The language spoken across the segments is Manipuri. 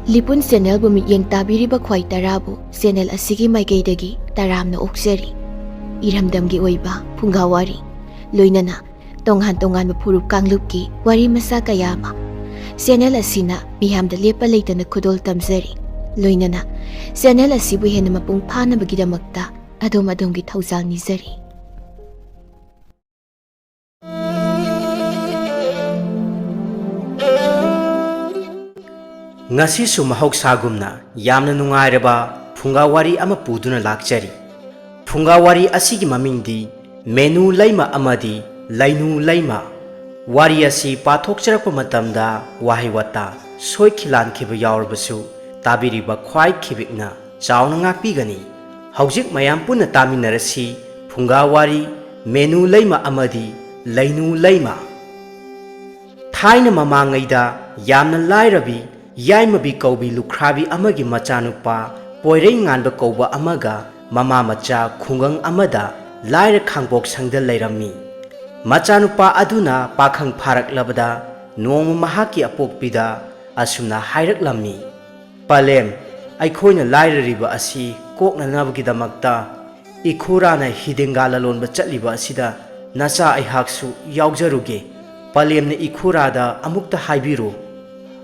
ꯂꯤꯄꯨꯟ ꯆꯦꯅꯦꯜꯕꯨ ꯃꯤꯠꯌꯦꯡ ꯇꯥꯕꯤꯔꯤꯕ ꯈ꯭ꯋꯥꯏ ꯇꯔꯥꯕꯨ ꯆꯦꯅꯦꯜ ꯑꯁꯤꯒꯤ ꯃꯥꯏꯀꯩꯗꯒꯤ ꯇꯔꯥꯝꯅ ꯑꯣꯛꯆꯔꯤ꯫ ꯏꯔꯝꯗꯝꯒꯤ ꯑꯣꯏꯕ ꯐꯨꯡꯒꯥꯋꯥꯔꯤ ꯂꯣꯏꯅꯅ ꯇꯣꯉꯥꯟ ꯇꯣꯉꯥꯟꯕ ꯐꯨꯔꯨꯞ ꯀꯥꯡꯂꯨꯞꯀꯤ ꯋꯥꯔꯤ ꯃꯆꯥ ꯀꯌꯥ ꯑꯃ ꯆꯦꯅꯦꯜ ꯑꯁꯤꯅ ꯃꯤꯌꯥꯝꯗ ꯂꯦꯞꯄ ꯂꯩꯇꯅ ꯈꯨꯗꯣꯜ ꯇꯝꯖꯔꯤ꯫ ꯂꯣꯏꯅꯅ ꯆꯦꯅꯦꯜ ꯑꯁꯤꯕꯨ ꯍꯦꯟꯅ ꯃꯄꯨꯡ ꯐꯥꯅꯕꯒꯤꯗꯃꯛꯇ ꯑꯗꯣꯝꯒꯤ ꯊꯧꯖꯥꯜ ꯅꯤꯖꯔꯤ꯫ ꯉꯁꯤꯁꯨ ꯃꯍꯧꯁꯥꯒꯨꯝꯅ ꯌꯥꯝꯅ ꯅꯨꯡꯉꯥꯏꯔꯕ ꯐꯨꯡꯒꯥꯋꯥꯔꯤ ꯑꯃ ꯄꯨꯗꯨꯅ ꯂꯥꯛꯆꯔꯤ꯫ ꯐꯨꯡꯒꯥꯋꯥꯔꯤ ꯑꯁꯤꯒꯤ ꯃꯃꯤꯡꯗꯤ ꯃꯦꯅꯨ ꯂꯩꯃ ꯑꯃꯗꯤ ꯂꯩꯅꯨ ꯂꯩꯃ꯫ ꯋꯥꯔꯤ ꯑꯁꯤ ꯄꯥꯊꯣꯛꯆꯔꯛꯄ ꯃꯇꯝꯗ ꯋꯥꯍꯩ ꯋꯥꯇꯥ ꯁꯣꯏꯈꯤ ꯂꯥꯟꯈꯤꯕ ꯌꯥꯎꯔꯕꯁꯨ ꯇꯥꯕꯤꯔꯤꯕ ꯈ꯭ꯋꯥꯏ ꯈꯤꯕꯤꯛꯅ ꯆꯥꯎꯅ ꯉꯥꯛꯄꯤꯒꯅꯤ꯫ ꯍꯧꯖꯤꯛ ꯃꯌꯥꯝ ꯄꯨꯟꯅ ꯇꯥꯃꯤꯟꯅꯔꯁꯤ ꯐꯨꯡꯒꯥꯋꯥꯔꯤ ꯃꯦꯅꯨ ꯂꯩꯃ ꯑꯃꯗꯤ ꯂꯩꯅꯨ ꯂꯩꯃ꯫ ꯊꯥꯏꯅ ꯃꯃꯥꯡꯉꯩꯗ ꯌꯥꯝꯅ ꯂꯥꯏꯔꯕꯤ ꯌꯥꯏꯃꯕꯤ ꯀꯧꯕꯤ ꯂꯨꯈ꯭ꯔꯥꯕꯤ ꯑꯃꯒꯤ ꯃꯆꯥꯅꯨꯄꯥ ꯄꯣꯏꯔꯩ ꯉꯥꯟꯕ ꯀꯧꯕ ꯑꯃꯒ ꯃꯃꯥ ꯃꯆꯥ ꯈꯨꯡꯒꯪ ꯑꯃꯗ ꯂꯥꯏꯔ ꯈꯥꯡꯄꯣꯛꯁꯪꯗ ꯂꯩꯔꯝꯃꯤ꯫ ꯃꯆꯥꯅꯨꯄꯥ ꯑꯗꯨꯅ ꯄꯥꯈꯪ ꯐꯥꯔꯛꯂꯕꯗ ꯅꯣꯡꯃ ꯃꯍꯥꯛꯀꯤ ꯑꯄꯣꯛꯄꯤꯗ ꯑꯁꯨꯝꯅ ꯍꯥꯏꯔꯛꯂꯝꯃꯤ, "ꯄꯂꯦꯝ, ꯑꯩꯈꯣꯏꯅ ꯂꯥꯏꯔꯔꯤꯕ ꯑꯁꯤ ꯀꯣꯛꯅꯅꯕꯒꯤꯗꯃꯛꯇ ꯏꯈꯨꯔꯥꯅ ꯍꯤꯗꯦꯡꯒꯥ ꯂꯂꯣꯟꯕ ꯆꯠꯂꯤꯕ ꯑꯁꯤꯗ ꯅꯆꯥ ꯑꯩꯍꯥꯛꯁꯨ ꯌꯥꯎꯖꯔꯨꯒꯦ꯫ ꯄꯂꯦꯝꯅ ꯏꯈꯨꯔꯥꯗ ꯑꯃꯨꯛꯇ ꯍꯥꯏꯕꯤꯔꯨ"꯫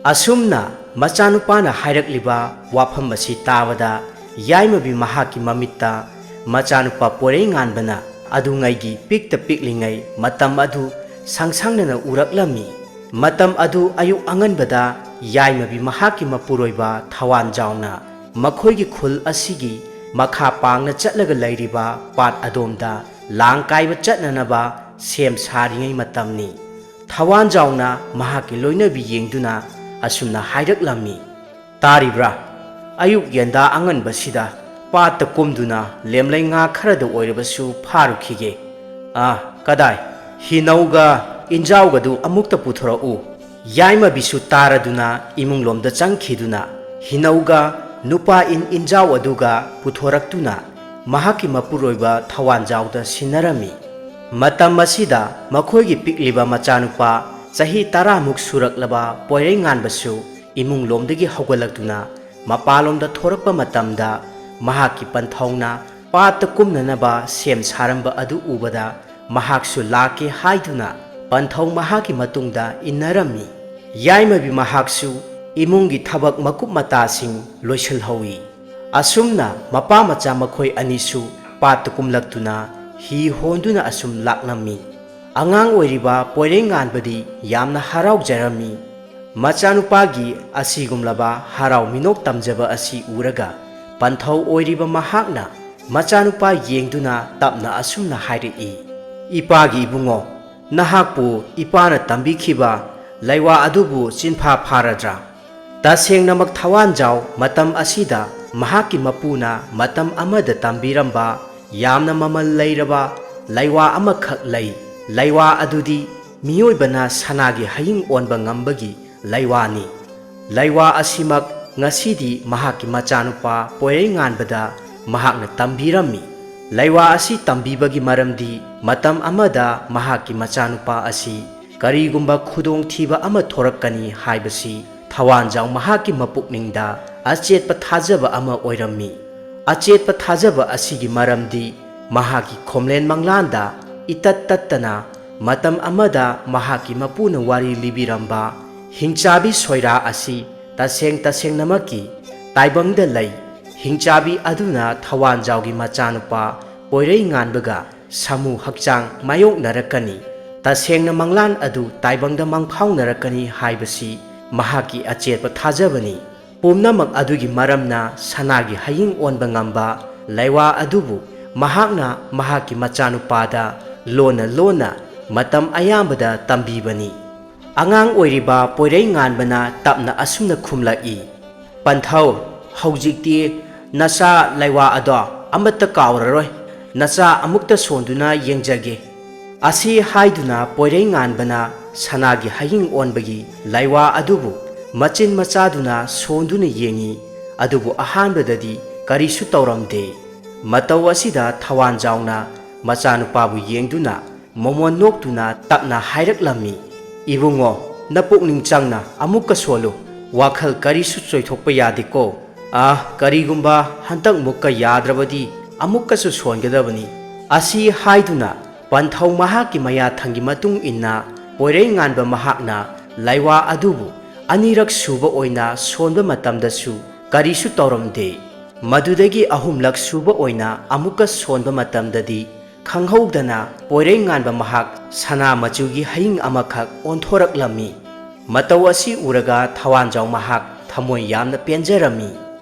ꯑꯁꯨꯝꯅ ꯃꯆꯥꯅꯨꯄꯥꯅ ꯍꯥꯏꯔꯛꯂꯤꯕ ꯋꯥꯐꯝ ꯑꯁꯤ ꯇꯥꯕꯗ ꯌꯥꯏꯃꯕꯤ ꯃꯍꯥꯛꯀꯤ ꯃꯃꯤꯠꯇ ꯃꯆꯥꯅꯨꯄꯥ ꯄꯣꯏꯔꯩ ꯉꯥꯟꯕꯅ ꯑꯗꯨꯉꯩꯒꯤ ꯄꯤꯛꯇ ꯄꯤꯛꯂꯤꯉꯩ ꯃꯇꯝ ꯑꯗꯨ ꯁꯪꯁꯪꯅꯅ ꯎꯔꯛꯂꯝꯃꯤ꯫ ꯃꯇꯝ ꯑꯗꯨ ꯑꯌꯨꯛ ꯑꯉꯟꯕꯗ ꯌꯥꯏꯃꯕꯤ ꯃꯍꯥꯛꯀꯤ ꯃꯄꯨꯔꯣꯏꯕ ꯊꯋꯥꯟꯖꯥꯎꯅ ꯃꯈꯣꯏꯒꯤ ꯈꯨꯜ ꯑꯁꯤꯒꯤ ꯃꯈꯥ ꯄꯥꯡꯅ ꯆꯠꯂꯒ ꯂꯩꯔꯤꯕ ꯄꯥꯠ ꯑꯗꯣꯝꯗ ꯂꯥꯡ ꯀꯥꯏꯕ ꯆꯠꯅꯅꯕ ꯁꯦꯝ ꯁꯥꯔꯤꯉꯩ ꯃꯇꯝꯅꯤ꯫ ꯊꯋꯥꯟꯖꯥꯎꯅ ꯃꯍꯥꯛꯀꯤ ꯂꯣꯏꯅꯕꯤ ꯌꯦꯡꯗꯨꯅ ꯑꯁꯨꯝꯅ ꯍꯥꯏꯔꯛꯂꯝꯃꯤ, "ꯇꯥꯔꯤꯕ꯭ꯔꯥ? ꯑꯌꯨꯛ ꯌꯦꯟꯗꯥ ꯑꯉꯟꯕꯁꯤꯗ ꯄꯥꯠꯇ ꯀꯨꯝꯗꯨꯅ ꯂꯦꯝꯂꯩ ꯉꯥ ꯈꯔꯗ ꯑꯣꯏꯔꯕꯁꯨ ꯐꯥꯔꯨꯈꯤꯒꯦ꯫ ꯀꯗꯥꯏ? ꯍꯤꯅꯧꯒ ꯏꯟꯖꯥꯎꯒꯗꯨ ꯑꯃꯨꯛꯇ ꯄꯨꯊꯣꯔꯛꯎ"꯫ ꯌꯥꯏꯃꯕꯤꯁꯨ ꯇꯥꯔꯗꯨꯅ ꯏꯃꯨꯡꯂꯣꯝꯗ ꯆꯪꯈꯤꯗꯨꯅ ꯍꯤꯅꯧꯒ ꯅꯨꯄꯥ ꯏꯟꯖꯥꯎ ꯑꯗꯨꯒ ꯄꯨꯊꯣꯔꯛꯇꯨꯅ ꯃꯍꯥꯛꯀꯤ ꯃꯄꯨꯔꯣꯏꯕ ꯊꯋꯥꯟꯖꯥꯎꯗ ꯁꯤꯟꯅꯔꯝꯃꯤ꯫ ꯃꯇꯝ ꯑꯁꯤꯗ ꯃꯈꯣꯏꯒꯤ ꯄꯤꯛꯂꯤꯕ ꯃꯆꯥꯅꯨꯄꯥ ꯆꯍꯤ 10ꯃꯨꯛ ꯁꯨꯔꯛꯂꯕ ꯄꯣꯏꯔꯩ ꯉꯥꯟꯕꯁꯨ ꯏꯃꯨꯡꯂꯣꯝꯗꯒꯤ ꯍꯧꯒꯠꯂꯛꯇꯨꯅ ꯃꯄꯥꯟꯂꯣꯝꯗ ꯊꯣꯔꯛꯄ ꯃꯇꯝꯗ ꯃꯍꯥꯛꯀꯤ ꯄꯟꯊꯧꯅ ꯄꯥꯠꯇ ꯀꯨꯝꯅꯅꯕ ꯁꯦꯝ ꯁꯥꯔꯝꯕ ꯑꯗꯨ ꯎꯕꯗ ꯃꯍꯥꯛꯁꯨ ꯂꯥꯛꯀꯦ ꯍꯥꯏꯗꯨꯅ ꯄꯟꯊꯧ ꯃꯍꯥꯛꯀꯤ ꯃꯇꯨꯡꯗ ꯏꯟꯅꯔꯝꯃꯤ꯫ ꯌꯥꯏꯃꯕꯤ ꯃꯍꯥꯛꯁꯨ ꯏꯃꯨꯡꯒꯤ ꯊꯕꯛ ꯃꯀꯨꯞ ꯃꯇꯥꯁꯤꯡ ꯂꯣꯏꯁꯤꯜꯍꯧꯏ꯫ ꯑꯁꯨꯝꯅ ꯃꯄꯥ ꯃꯆꯥ ꯃꯈꯣꯏ ꯑꯅꯤꯁꯨ ꯄꯥꯠꯇ ꯀꯨꯝꯂꯛꯇꯨꯅ ꯍꯤ ꯍꯣꯟꯗꯨꯅ ꯑꯁꯨꯝ ꯂꯥꯛꯂꯝꯃꯤ꯫ ꯑꯉꯥꯡ ꯑꯣꯏꯔꯤꯕ ꯄꯣꯏꯔꯩ ꯉꯥꯟꯕꯗꯤ ꯌꯥꯝꯅ ꯍꯔꯥꯎꯖꯔꯝꯃꯤ꯫ ꯃꯆꯥꯅꯨꯄꯥꯒꯤ ꯑꯁꯤꯒꯨꯝꯂꯕ ꯍꯔꯥꯎ ꯃꯤꯅꯣꯛ ꯇꯝꯖꯕ ꯑꯁꯤ ꯎꯔꯒ ꯄꯟꯊꯧ ꯑꯣꯏꯔꯤꯕ ꯃꯍꯥꯛꯅ ꯃꯆꯥꯅꯨꯄꯥ ꯌꯦꯡꯗꯨꯅ ꯇꯞꯅ ꯑꯁꯨꯝꯅ ꯍꯥꯏꯔꯛꯏ, "ꯏꯄꯥꯒꯤ ꯏꯕꯨꯡꯉꯣ, ꯅꯍꯥꯛꯄꯨ ꯏꯄꯥꯅ ꯇꯝꯕꯤꯈꯤꯕ ꯂꯩꯋꯥ ꯑꯗꯨꯕꯨ ꯆꯤꯟꯐꯥ ꯐꯥꯔꯗ꯭ꯔꯥ?" ꯇꯁꯦꯡꯅꯃꯛ ꯊꯋꯥꯟꯖꯥꯎ ꯃꯇꯝ ꯑꯁꯤꯗ ꯃꯍꯥꯛꯀꯤ ꯃꯄꯨꯅ ꯃꯇꯝ ꯑꯃꯗ ꯇꯝꯕꯤꯔꯝꯕ ꯌꯥꯝꯅ ꯃꯃꯜ ꯂꯩꯔꯕ ꯂꯩꯋꯥ ꯑꯃꯈꯛ ꯂꯩ꯫ ꯂꯩꯋꯥ ꯑꯗꯨꯗꯤ ꯃꯤꯑꯣꯏꯕꯅ ꯁꯅꯥꯒꯤ ꯍꯌꯤꯡ ꯑꯣꯟꯕ ꯉꯝꯕꯒꯤ ꯂꯩꯋꯥꯅꯤ꯫ ꯂꯩꯋꯥ ꯑꯁꯤꯃꯛ ꯉꯁꯤꯗꯤ ꯃꯍꯥꯛꯀꯤ ꯃꯆꯥꯅꯨꯄꯥ ꯄꯣꯏꯔꯩ ꯉꯥꯟꯕꯗ ꯃꯍꯥꯛꯅ ꯇꯝꯕꯤꯔꯝꯃꯤ꯫ ꯂꯩꯋꯥ ꯑꯁꯤ ꯇꯝꯕꯤꯕꯒꯤ ꯃꯔꯝꯗꯤ ꯃꯇꯝ ꯑꯃꯗ ꯃꯍꯥꯛꯀꯤ ꯃꯆꯥꯅꯨꯄꯥ ꯑꯁꯤ ꯀꯔꯤꯒꯨꯝꯕ ꯈꯨꯗꯣꯡꯊꯤꯕ ꯑꯃ ꯊꯣꯔꯛꯀꯅꯤ ꯍꯥꯏꯕꯁꯤ ꯊꯋꯥꯟꯖꯥꯎ ꯃꯍꯥꯛꯀꯤ ꯃꯄꯨꯛꯅꯤꯡꯗ ꯑꯆꯦꯠꯄ ꯊꯥꯖꯕ ꯑꯃ ꯑꯣꯏꯔꯝꯃꯤ꯫ ꯑꯆꯦꯠꯄ ꯊꯥꯖꯕ ꯑꯁꯤꯒꯤ ꯃꯔꯝꯗꯤ ꯃꯍꯥꯛꯀꯤ ꯈꯣꯝꯂꯦꯟ ꯃꯪꯂꯥꯟꯗ ꯏꯇꯠ ꯇꯠꯇꯅ ꯃꯇꯝ ꯑꯃꯗ ꯃꯍꯥꯛꯀꯤ ꯃꯄꯨꯅ ꯋꯥꯔꯤ ꯂꯤꯕꯤꯔꯝꯕ ꯍꯤꯡꯆꯥꯕꯤ ꯁꯣꯏꯔꯥ ꯑꯁꯤ ꯇꯁꯦꯡꯅꯃꯛꯀꯤ ꯇꯥꯏꯕꯪꯗ ꯂꯩ꯫ ꯍꯤꯡꯆꯥꯕꯤ ꯑꯗꯨꯅ ꯊꯋꯥꯟꯖꯥꯎꯒꯤ ꯃꯆꯥꯅꯨꯄꯥ ꯄꯣꯏꯔꯩ ꯉꯥꯟꯕꯒ ꯁꯃꯨ ꯍꯛꯆꯥꯡ ꯃꯥꯌꯣꯛꯅꯔꯛꯀꯅꯤ꯫ ꯇꯁꯦꯡꯅ ꯃꯪꯂꯥꯟ ꯑꯗꯨ ꯇꯥꯏꯕꯪꯗ ꯃꯪꯐꯥꯎꯅꯔꯛꯀꯅꯤ ꯍꯥꯏꯕꯁꯤ ꯃꯍꯥꯛꯀꯤ ꯑꯆꯦꯠꯄ ꯊꯥꯖꯕꯅꯤ꯫ ꯄꯨꯝꯅꯃꯛ ꯑꯗꯨꯒꯤ ꯃꯔꯝꯅ ꯁꯅꯥꯒꯤ ꯍꯌꯤꯡ ꯑꯣꯟꯕ ꯉꯝꯕ ꯂꯩꯋꯥ ꯑꯗꯨꯕꯨ ꯃꯍꯥꯛꯅ ꯃꯍꯥꯛꯀꯤ ꯃꯆꯥꯅꯨꯄꯥꯗ ꯂꯣꯟꯅ ꯂꯣꯟꯅ ꯃꯇꯝ ꯑꯌꯥꯝꯕꯗ ꯇꯝꯕꯤꯕꯅꯤ꯫ ꯑꯉꯥꯡ ꯑꯣꯏꯔꯤꯕ ꯄꯣꯏꯔꯩ ꯉꯥꯟꯕꯅ ꯇꯞꯅ ꯑꯁꯨꯝꯅ ꯈꯨꯝꯂꯛꯏ, "ꯄꯟꯊꯧ, ꯍꯧꯖꯤꯛꯇꯤ ꯅꯆꯥ ꯂꯩꯋꯥ ꯑꯗꯣ ꯑꯃꯠꯇ ꯀꯥꯎꯔꯔꯣꯏ꯫ ꯅꯆꯥ ꯑꯃꯨꯛꯇ ꯁꯣꯟꯗꯨꯅ ꯌꯦꯡꯖꯒꯦ"꯫ ꯑꯁꯤ ꯍꯥꯏꯗꯨꯅ ꯄꯣꯏꯔꯩ ꯉꯥꯟꯕꯅ ꯁꯅꯥꯒꯤ ꯍꯌꯤꯡ ꯑꯣꯟꯕꯒꯤ ꯂꯩꯋꯥ ꯑꯗꯨꯕꯨ ꯃꯆꯤꯟ ꯃꯆꯥꯗꯨꯅ ꯁꯣꯟꯗꯨꯅ ꯌꯦꯡꯉꯤ꯫ ꯑꯗꯨꯕꯨ ꯑꯍꯥꯟꯕꯗꯗꯤ ꯀꯔꯤꯁꯨ ꯇꯧꯔꯝꯗꯦ꯫ ꯃꯇꯧ ꯑꯁꯤꯗ ꯊꯋꯥꯟꯖꯥꯎꯅ ꯃꯆꯥꯅꯨꯄꯥꯕꯨ ꯌꯦꯡꯗꯨꯅ ꯃꯣꯃꯣꯟ ꯅꯣꯛꯇꯨꯅ ꯇꯞꯅ ꯍꯥꯏꯔꯛꯂꯝꯃꯤ, "ꯏꯕꯨꯡꯉꯣ, ꯅꯄꯨꯛꯅꯤꯡ ꯆꯪꯅ ꯑꯃꯨꯛꯀ ꯁꯣꯜꯂꯨ꯫ ꯋꯥꯈꯜ ꯀꯔꯤꯁꯨ ꯆꯣꯏꯊꯣꯛꯄ ꯌꯥꯗꯦꯀꯣ ꯀꯔꯤꯒꯨꯝꯕ ꯍꯟꯇꯛ ꯃꯨꯛꯀ ꯌꯥꯗ꯭ꯔꯕꯗꯤ ꯑꯃꯨꯛꯀꯁꯨ ꯁꯣꯟꯒꯗꯕꯅꯤ ꯑꯁꯤ ꯍꯥꯏꯗꯨꯅ ꯄꯟꯊꯧ ꯃꯍꯥꯛꯀꯤ ꯃꯌꯥꯊꯪꯒꯤ ꯃꯇꯨꯡ ꯏꯟꯅ ꯄꯣꯏꯔꯩꯉꯥꯟꯕ ꯃꯍꯥꯛꯅ ꯂꯩꯋꯥ ꯑꯗꯨꯕꯨ ꯑꯅꯤꯔꯛ ꯁꯨꯕ ꯑꯣꯏꯅ ꯁꯣꯟꯕ ꯃꯇꯝꯗꯁꯨ ꯀꯔꯤꯁꯨ ꯇꯧꯔꯝꯗꯦ ꯃꯗꯨꯗꯒꯤ ꯑꯍꯨꯝꯂꯛ ꯁꯨꯕ ꯑꯣꯏꯅ ꯑꯃꯨꯛꯀ ꯁꯣꯟꯕ ꯃꯇꯝꯗꯗꯤ ꯈꯪꯍꯧꯗꯅ ꯄꯣꯏꯔꯩꯉꯥꯟꯕ ꯃꯍꯥꯛ ꯁꯅꯥ ꯃꯆꯨꯒꯤ ꯍꯌꯤꯡ ꯑꯃꯈꯛ ꯑꯣꯟꯊꯣꯔꯛꯂꯝꯃꯤ ꯃꯇꯧ ꯑꯁꯤ ꯎꯔꯒ ꯊꯋꯥꯟꯖꯥꯎ ꯃꯍꯥꯛ ꯊꯃꯣꯏ ꯌꯥꯝꯅ ꯄꯦꯟꯖꯔꯝꯃꯤ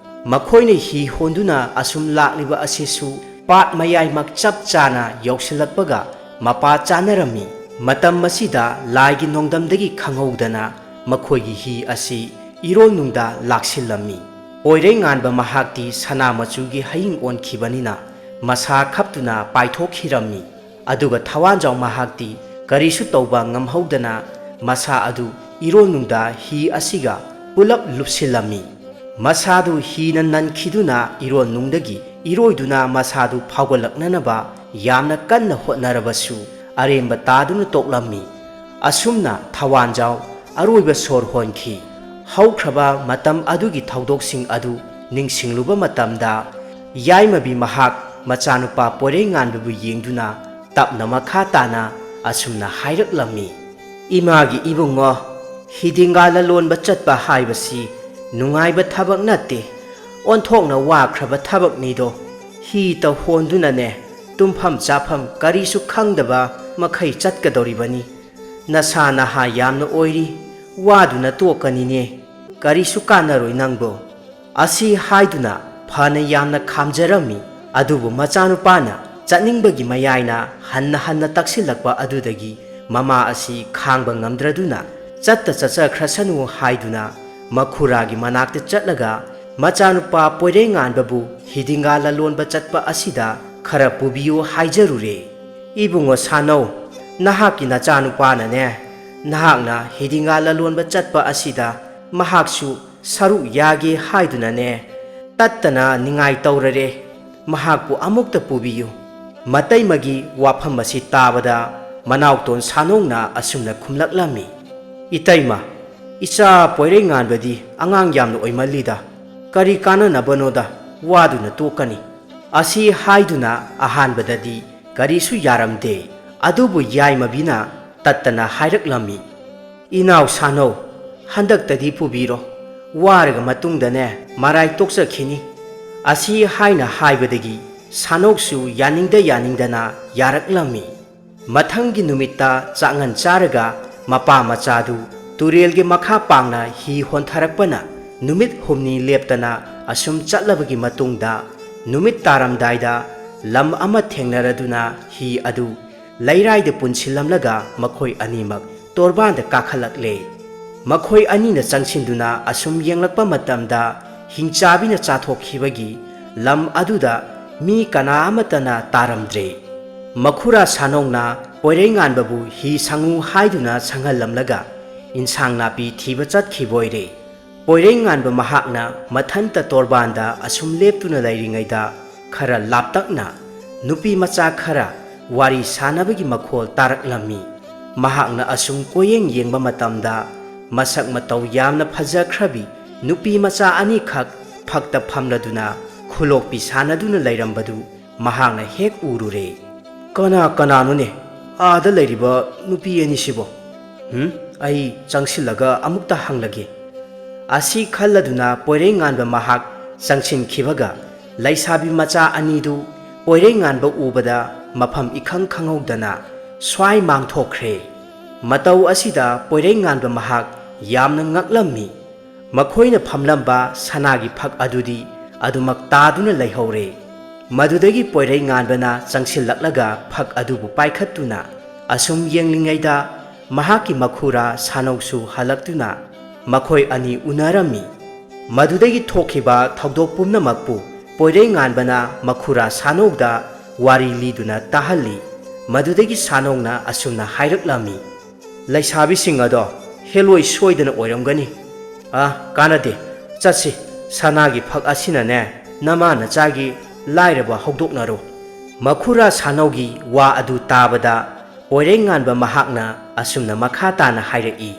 ꯃꯈꯣꯏꯅ ꯍꯤ ꯍꯣꯟꯗꯨꯅ ꯑꯁꯨꯝ ꯂꯥꯛꯂꯤꯕ ꯑꯁꯤꯁꯨ ꯄꯥꯠ ꯃꯌꯥꯏꯃꯛ ꯆꯞ ꯆꯥꯅ ꯌꯧꯁꯤꯜꯂꯛꯄꯒ ꯃꯄꯥ ꯆꯥꯅꯔꯝꯃꯤ ꯃꯇꯝ ꯑꯁꯤꯗ ꯂꯥꯏꯒꯤ ꯅꯣꯡꯗꯝꯗꯒꯤ ꯈꯪꯍꯧꯗꯅ ꯃꯈꯣꯏꯒꯤ ꯍꯤ ꯑꯁꯤ ꯏꯔꯣꯏꯅꯨꯡꯗ ꯂꯥꯛꯁꯤꯜꯂꯝꯃꯤ ꯄꯣꯏꯔꯩꯉꯥꯟꯕ ꯃꯍꯥꯛꯇꯤ ꯁꯅꯥ ꯃꯆꯨꯒꯤ ꯍꯌꯤꯡ ꯑꯣꯟꯈꯤꯕꯅꯤꯅ ꯃꯁꯥ ꯈꯞꯇꯨꯅ ꯄꯥꯏꯊꯣꯛꯈꯤꯔꯝꯃꯤ ꯑꯗꯨꯒ ꯊꯋꯥꯟꯖꯥꯎ ꯃꯍꯥꯛꯇꯤ ꯀꯔꯤꯁꯨ ꯇꯧꯕ ꯉꯝꯍꯧꯗꯅ ꯃꯁꯥ ꯑꯗꯨ ꯏꯔꯣꯏꯅꯨꯡꯗ ꯍꯤ ꯑꯁꯤꯒ ꯄꯨꯂꯞ ꯂꯨꯞꯁꯤꯜꯂꯝꯃꯤ ꯃꯁꯥꯗꯨ ꯍꯤꯅ ꯅꯟꯈꯤꯗꯨꯅ ꯏꯔꯣꯟꯅꯨꯡꯗꯒꯤ ꯏꯔꯣꯏꯗꯨꯅ ꯃꯁꯥꯗꯨ ꯐꯥꯎꯒꯠꯂꯛꯅꯅꯕ ꯌꯥꯝꯅ ꯀꯟꯅ ꯍꯣꯠꯅꯔꯕꯁꯨ ꯑꯔꯦꯝꯕ ꯇꯥꯗꯨꯅ ꯇꯣꯛꯂꯝꯃꯤ ꯑꯁꯨꯝꯅ ꯊꯋꯥꯟꯖꯥꯎ ꯑꯔꯣꯏꯕ ꯁꯣꯔ ꯍꯣꯟꯈꯤ ꯍꯧꯈ꯭ꯔꯕ ꯃꯇꯝ ꯑꯗꯨꯒꯤ ꯊꯧꯗꯣꯛꯁꯤꯡ ꯑꯗꯨ ꯅꯤꯡꯁꯤꯡꯂꯨꯕ ꯃꯇꯝꯗ ꯌꯥꯏꯃꯕꯤ ꯃꯍꯥꯛ ꯃꯆꯥꯅꯨꯄꯥ ꯄꯣꯏꯔꯩꯉꯥꯟꯕꯕꯨ ꯌꯦꯡꯗꯨꯅ ꯇꯞꯅ ꯃꯈꯥ ꯇꯥꯅ ꯑꯁꯨꯝꯅ ꯍꯥꯏꯔꯛꯂꯝꯃꯤ ꯏꯃꯥꯒꯤ ꯏꯕꯨꯡꯉꯣ ꯍꯤꯗꯤꯡꯒꯥ ꯂꯂꯣꯟꯕ ꯆꯠꯄ ꯍꯥꯏꯕꯁꯤ ꯅꯨꯡꯉꯥꯏꯕ ꯊꯕꯛ ꯅꯠꯇꯦ ꯑꯣꯟꯊꯣꯛꯅ ꯋꯥꯈ꯭ꯔꯕ ꯊꯕꯛꯅꯤꯗꯣ ꯍꯤꯇ ꯍꯣꯟꯗꯨꯅꯅꯦ ꯇꯨꯝꯐꯝ ꯆꯥꯐꯝ ꯀꯔꯤꯁꯨ ꯈꯪꯗꯕ ꯃꯈꯩ ꯆꯠꯀꯗꯧꯔꯤꯕꯅꯤ ꯅꯁꯥ ꯅꯍꯥ ꯌꯥꯝꯅ ꯑꯣꯏꯔꯤ ꯋꯥꯗꯨꯅ ꯇꯣꯛꯀꯅꯤꯅꯦ ꯀꯔꯤꯁꯨ ꯀꯥꯟꯅꯔꯣꯏ ꯅꯪꯕꯣ ꯑꯁꯤ ꯍꯥꯏꯗꯨꯅ ꯐꯅ ꯌꯥꯝꯅ ꯈꯥꯝꯖꯔꯝꯃꯤ ꯑꯗꯨꯕꯨ ꯃꯆꯥꯅꯨꯄꯥꯅ ꯆꯠꯅꯤꯡꯕꯒꯤ ꯃꯌꯥꯏꯅ ꯍꯟꯅ ꯍꯟꯅ ꯇꯛꯁꯤꯜꯂꯛꯄ ꯑꯗꯨꯗꯒꯤ ꯃꯃꯥ ꯑꯁꯤ ꯈꯥꯡꯕ ꯉꯝꯗ꯭ꯔꯗꯨꯅ ꯆꯠꯆꯈ꯭ꯔꯁꯅꯨ ꯍꯥꯏꯗꯨꯅ ꯃꯈꯨꯔꯥꯒꯤ ꯃꯅꯥꯛꯇ ꯆꯠꯂꯒ ꯃꯆꯥꯅꯨꯄꯥ ꯄꯣꯏꯔꯩꯉꯥꯟꯕꯕꯨ ꯍꯤꯗꯤꯡꯒꯥ ꯂꯂꯣꯟꯕ ꯆꯠꯄ ꯑꯁꯤꯗ ꯈꯔ ꯄꯨꯕꯤꯌꯨ ꯍꯥꯏꯖꯔꯨꯔꯦ ꯏꯕꯨꯡꯉꯣ ꯁꯥꯅꯧ ꯅꯍꯥꯛꯀꯤ ꯅꯆꯥꯅꯨꯄꯥꯅꯅꯦ ꯅꯍꯥꯛꯅ ꯍꯤꯗꯤꯡꯒꯥ ꯂꯂꯣꯟꯕ ꯆꯠꯄ ꯑꯁꯤꯗ ꯃꯍꯥꯛꯁꯨ ꯁꯔꯨꯛ ꯌꯥꯒꯦ ꯍꯥꯏꯗꯨꯅꯅꯦ ꯇꯠꯇꯅ ꯅꯤꯡꯉꯥꯏ ꯇꯧꯔꯔꯦ ꯃꯍꯥꯛꯄꯨ ꯑꯃꯨꯛꯇ ꯄꯨꯕꯤꯌꯨ ꯃꯇꯩꯃꯒꯤ ꯋꯥꯐꯝ ꯑꯁꯤ ꯇꯥꯕꯗ ꯃꯅꯥꯎꯇꯣꯟ ꯁꯥꯅꯧꯅ ꯑꯁꯨꯝꯅ ꯈꯨꯝꯂꯛꯂꯝꯃꯤ ꯏꯇꯩꯃ ꯏꯆꯥ ꯄꯣꯏꯔꯩꯉꯥꯟꯕꯗꯤ ꯑꯉꯥꯡ ꯌꯥꯝꯅ ꯑꯣꯏꯃꯜꯂꯤꯗ ꯀꯔꯤ ꯀꯥꯟꯅꯅꯕꯅꯣꯗ ꯋꯥꯗꯨꯅ ꯇꯣꯛꯀꯅꯤ ꯑꯁꯤ ꯍꯥꯏꯗꯨꯅ ꯑꯍꯥꯟꯕꯗꯗꯤ ꯀꯔꯤꯁꯨ ꯌꯥꯔꯝꯗꯦ ꯑꯗꯨꯕꯨ ꯌꯥꯏꯃꯕꯤꯅ ꯇꯠꯇꯅ ꯍꯥꯏꯔꯛꯂꯝꯃꯤ ꯏꯅꯥꯎ ꯁꯥꯅꯧ ꯍꯟꯗꯛꯇꯗꯤ ꯄꯨꯕꯤꯔꯣ ꯋꯥꯔꯒ ꯃꯇꯨꯡꯗꯅꯦ ꯃꯔꯥꯏ ꯇꯣꯛꯆꯈꯤꯅꯤ ꯑꯁꯤ ꯍꯥꯏꯅ ꯍꯥꯏꯕꯗꯒꯤ ꯁꯥꯅꯧꯁꯨ ꯌꯥꯅꯤꯡꯗꯅ ꯌꯥꯔꯛꯂꯝꯃꯤ ꯃꯊꯪꯒꯤ ꯅꯨꯃꯤꯠꯇ ꯆꯥꯛꯉꯟ ꯆꯥꯔꯒ ꯃꯄꯥ ꯃꯆꯥꯗꯨ ꯇꯨꯔꯦꯜꯒꯤ ꯃꯈꯥ ꯄꯥꯡꯅ ꯍꯤ ꯍꯣꯟꯊꯔꯛꯄꯅ ꯅꯨꯃꯤꯠ ꯍꯨꯝꯅꯤ ꯂꯦꯞꯇꯅ ꯑꯁꯨꯝ ꯆꯠꯂꯕꯒꯤ ꯃꯇꯨꯡꯗ ꯅꯨꯃꯤꯠ ꯇꯥꯔꯝꯗꯥꯏꯗ ꯂꯝ ꯑꯃ ꯊꯦꯡꯅꯔꯗꯨꯅ ꯍꯤ ꯑꯗꯨ ꯂꯩꯔꯥꯏꯗ ꯄꯨꯟꯁꯤꯜꯂꯝꯂꯒ ꯃꯈꯣꯏ ꯑꯅꯤꯃꯛ ꯇꯣꯔꯕꯥꯟꯗ ꯀꯥꯈꯠꯂꯛꯂꯦ ꯃꯈꯣꯏ ꯑꯅꯤꯅ ꯆꯪꯁꯤꯟꯗꯨꯅ ꯑꯁꯨꯝ ꯌꯦꯡꯂꯛꯄ ꯃꯇꯝꯗ ꯍꯤꯡꯆꯥꯕꯤꯅ ꯆꯥꯊꯣꯛꯈꯤꯕꯒꯤ ꯂꯝ ꯑꯗꯨꯗ ꯃꯤ ꯀꯅꯥ ꯑꯃꯠꯇꯅ ꯇꯥꯔꯝꯗ꯭ꯔꯦ ꯃꯈꯨꯔꯥ ꯁꯥꯅꯧꯅ ꯄꯣꯏꯔꯩꯉꯥꯟꯕꯕꯨ ꯍꯤ ꯁꯪꯉꯨ ꯍꯥꯏꯗꯨꯅ ꯁꯪꯍꯜꯂꯝꯂꯒ ꯏꯟꯁꯥꯡ ꯅꯥꯄꯤ ꯊꯤꯕ ꯆꯠꯈꯤꯕꯣꯏꯔꯦ ꯄꯣꯏꯔꯩꯉꯥꯟꯕ ꯃꯍꯥꯛꯅ ꯃꯊꯟꯇ ꯇꯣꯔꯕꯥꯟꯗ ꯑꯁꯨꯝ ꯂꯦꯞꯇꯨꯅ ꯂꯩꯔꯤꯉꯩꯗ ꯈꯔ ꯂꯥꯞꯇꯛꯅ ꯅꯨꯄꯤ ꯃꯆꯥ ꯈꯔ ꯋꯥꯔꯤ ꯁꯥꯟꯅꯕꯒꯤ ꯃꯈꯣꯜ ꯇꯥꯔꯛꯂꯝꯃꯤ ꯃꯍꯥꯛꯅ ꯑꯁꯨꯝ ꯀꯣꯌꯦꯡ ꯌꯦꯡꯕ ꯃꯇꯝꯗ ꯃꯁꯛ ꯃꯇꯧ ꯌꯥꯝꯅ ꯐꯖꯈ꯭ꯔꯕꯤ ꯅꯨꯄꯤ ꯃꯆꯥ ꯑꯅꯤꯈꯛ ꯐꯛꯇ ꯐꯝꯂꯗꯨꯅ ꯈꯨꯂꯣꯛꯄꯤ ꯁꯥꯟꯅꯗꯨꯅ ꯂꯩꯔꯝꯕꯗꯨ ꯃꯍꯥꯛꯅ ꯍꯦꯛ ꯎꯔꯨꯔꯦ ꯀꯅꯥꯅꯣꯅꯦ ꯑꯥꯗ ꯂꯩꯔꯤꯕ ꯅꯨꯄꯤ ꯑꯅꯤꯁꯤꯕꯣ ꯑꯩ ꯆꯪꯁꯤꯜꯂꯒ ꯑꯃꯨꯛꯇ ꯍꯪꯂꯒꯦ ꯑꯁꯤ ꯈꯜꯂꯗꯨꯅ ꯄꯣꯏꯔꯩꯉꯥꯟꯕ ꯃꯍꯥꯛ ꯆꯪꯁꯤꯟꯈꯤꯕꯒ ꯂꯩꯁꯥꯕꯤ ꯃꯆꯥ ꯑꯅꯤꯗꯨ ꯄꯣꯏꯔꯩꯉꯥꯟꯕ ꯎꯕꯗ ꯃꯐꯝ ꯏꯈꯪ ꯈꯪꯍꯧꯗꯅ ꯁ꯭ꯋꯥꯏ ꯃꯥꯡꯊꯣꯛꯈ꯭ꯔꯦ ꯃꯇꯧ ꯑꯁꯤꯗ ꯄꯣꯏꯔꯩꯉꯥꯟꯕ ꯃꯍꯥꯛ ꯌꯥꯝꯅ ꯉꯛꯂꯝꯃꯤ ꯃꯈꯣꯏꯅ ꯐꯝꯂꯝꯕ ꯁꯅꯥꯒꯤ ꯐꯛ ꯑꯗꯨꯗꯤ ꯑꯗꯨꯃꯛ ꯇꯥꯗꯨꯅ ꯂꯩꯍꯧꯔꯦ ꯃꯗꯨꯗꯒꯤ ꯄꯣꯏꯔꯩꯉꯥꯟꯕꯅ ꯆꯪꯁꯤꯜꯂꯛꯂꯒ ꯐꯛ ꯑꯗꯨꯕꯨ ꯄꯥꯏꯈꯠꯇꯨꯅ ꯑꯁꯨꯝ ꯌꯦꯡꯂꯤꯉꯩꯗ ꯃꯍꯥꯛꯀꯤ ꯃꯈꯨꯔꯥ ꯁꯥꯅꯧꯁꯨ ꯍꯜꯂꯛꯇꯨꯅ ꯃꯈꯣꯏ ꯑꯅꯤ ꯎꯅꯔꯝꯃꯤ ꯃꯗꯨꯗꯒꯤ ꯊꯣꯛꯈꯤꯕ ꯊꯧꯗꯣꯛ ꯄꯨꯝꯅꯃꯛꯄꯨ ꯄꯣꯏꯔꯩꯉꯥꯟꯕꯅ ꯃꯈꯨꯔꯥ ꯁꯥꯅꯧꯗ ꯋꯥꯔꯤ ꯂꯤꯗꯨꯅ ꯇꯥꯍꯜꯂꯤ ꯃꯗꯨꯗꯒꯤ ꯁꯥꯅꯧꯅ ꯑꯁꯨꯝꯅ ꯍꯥꯏꯔꯛꯂꯝꯃꯤ ꯂꯩꯁꯥꯕꯤꯁꯤꯡ ꯑꯗꯣ ꯍꯦꯂꯣꯏ ꯁꯣꯏꯗꯅ ꯑꯣꯏꯔꯝꯒꯅꯤ ꯀꯥꯟꯅꯗꯦ ꯆꯠꯁꯤ ꯁꯅꯥꯒꯤ ꯐꯛ ꯑꯁꯤꯅꯅꯦ ꯅꯃꯥ ꯅꯆꯥꯒꯤ ꯂꯥꯏꯔꯕ ꯍꯧꯗꯣꯛꯅꯔꯣ ꯃꯈꯨꯔꯥ ꯁꯥꯅꯧꯒꯤ ꯋꯥ ꯑꯗꯨ ꯇꯥꯕꯗ ꯄꯣꯏꯔꯩꯉꯥꯟꯕ ꯃꯍꯥꯛꯅ ꯑꯁꯨꯝꯅ ꯃꯈꯥ ꯇꯥꯅ ꯍꯥꯏꯔꯛꯏ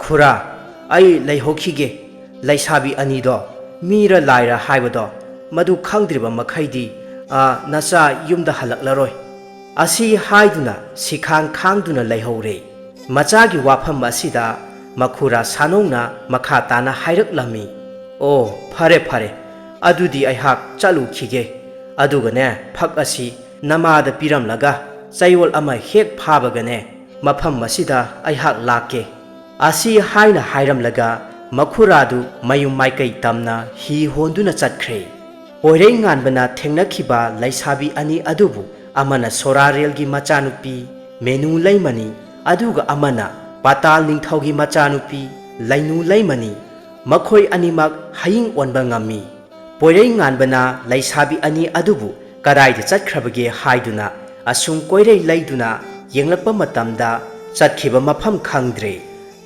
ꯈꯨꯔꯥ ꯑꯩ ꯂꯩꯍꯧꯈꯤꯒꯦ ꯂꯩꯁꯥꯕꯤ ꯑꯅꯤꯗꯣ ꯃꯤꯔ ꯂꯥꯏꯔ ꯍꯥꯏꯕꯗꯣ ꯃꯗꯨ ꯈꯪꯗ꯭ꯔꯤꯕ ꯃꯈꯩꯗꯤ ꯅꯆꯥ ꯌꯨꯝꯗ ꯍꯜꯂꯛꯂꯔꯣꯏ ꯑꯁꯤ ꯍꯥꯏꯗꯨꯅ ꯁꯤꯈꯥꯡ ꯈꯥꯡꯗꯨꯅ ꯂꯩꯍꯧꯔꯦ ꯃꯆꯥꯒꯤ ꯋꯥꯐꯝ ꯑꯁꯤꯗ ꯃꯈꯨꯔꯥ ꯁꯥꯅꯧꯅ ꯃꯈꯥ ꯇꯥꯅ ꯍꯥꯏꯔꯛꯂꯝꯃꯤ ꯑꯣ ꯐꯔꯦ ꯐꯔꯦ ꯑꯗꯨꯗꯤ ꯑꯩꯍꯥꯛ ꯆꯠꯂꯨꯈꯤꯒꯦ ꯑꯗꯨꯒꯅꯦ ꯐꯛ ꯑꯁꯤ ꯅꯃꯥꯗ ꯄꯤꯔꯝꯂꯒ ꯆꯌꯣꯜ ꯑꯃ ꯍꯦꯛ ꯐꯥꯕꯒꯅꯦ ꯃꯐꯝ ꯑꯁꯤꯗ ꯑꯩꯍꯥꯛ ꯂꯥꯛꯀꯦ ꯑꯁꯤ ꯍꯥꯏꯅ ꯍꯥꯏꯔꯝꯂꯒ ꯃꯈꯨꯔꯥꯗꯨ ꯃꯌꯨꯝ ꯃꯥꯏꯀꯩ ꯇꯝꯅ ꯍꯤ ꯍꯣꯟꯗꯨꯅ ꯆꯠꯈ꯭ꯔꯦ ꯄꯣꯏꯔꯩ ꯉꯥꯟꯕꯅ ꯊꯦꯡꯅꯈꯤꯕ ꯂꯩꯁꯥꯕꯤ ꯑꯅꯤ ꯑꯗꯨꯕꯨ ꯑꯃꯅ ꯁꯣꯔꯥꯔꯦꯜꯒꯤ ꯃꯆꯥꯅꯨꯄꯤ ꯃꯦꯅꯨ ꯂꯩꯃꯅꯤ ꯑꯗꯨꯒ ꯑꯃꯅ ꯄꯥꯇꯥꯜ ꯅꯤꯡꯊꯧꯒꯤ ꯃꯆꯥꯅꯨꯄꯤ ꯂꯩꯅꯨ ꯂꯩꯃꯅꯤ ꯃꯈꯣꯏ ꯑꯅꯤꯃꯛ ꯍꯌꯤꯡ ꯑꯣꯟꯕ ꯉꯝꯃꯤ ꯄꯣꯏꯔꯩ ꯉꯥꯟꯕꯅ ꯂꯩꯁꯥꯕꯤ ꯑꯅꯤ ꯑꯗꯨꯕꯨ ꯀꯗꯥꯏꯗ ꯆꯠꯈ꯭ꯔꯕꯒꯦ ꯍꯥꯏꯗꯨꯅ ꯑꯁꯨꯝ ꯀꯣꯏꯔꯩ ꯂꯩꯗꯨꯅ ꯌꯦꯡꯂꯛꯄ ꯃꯇꯝꯗ ꯆꯠꯈꯤꯕ ꯃꯐꯝ ꯈꯪꯗ꯭ꯔꯦ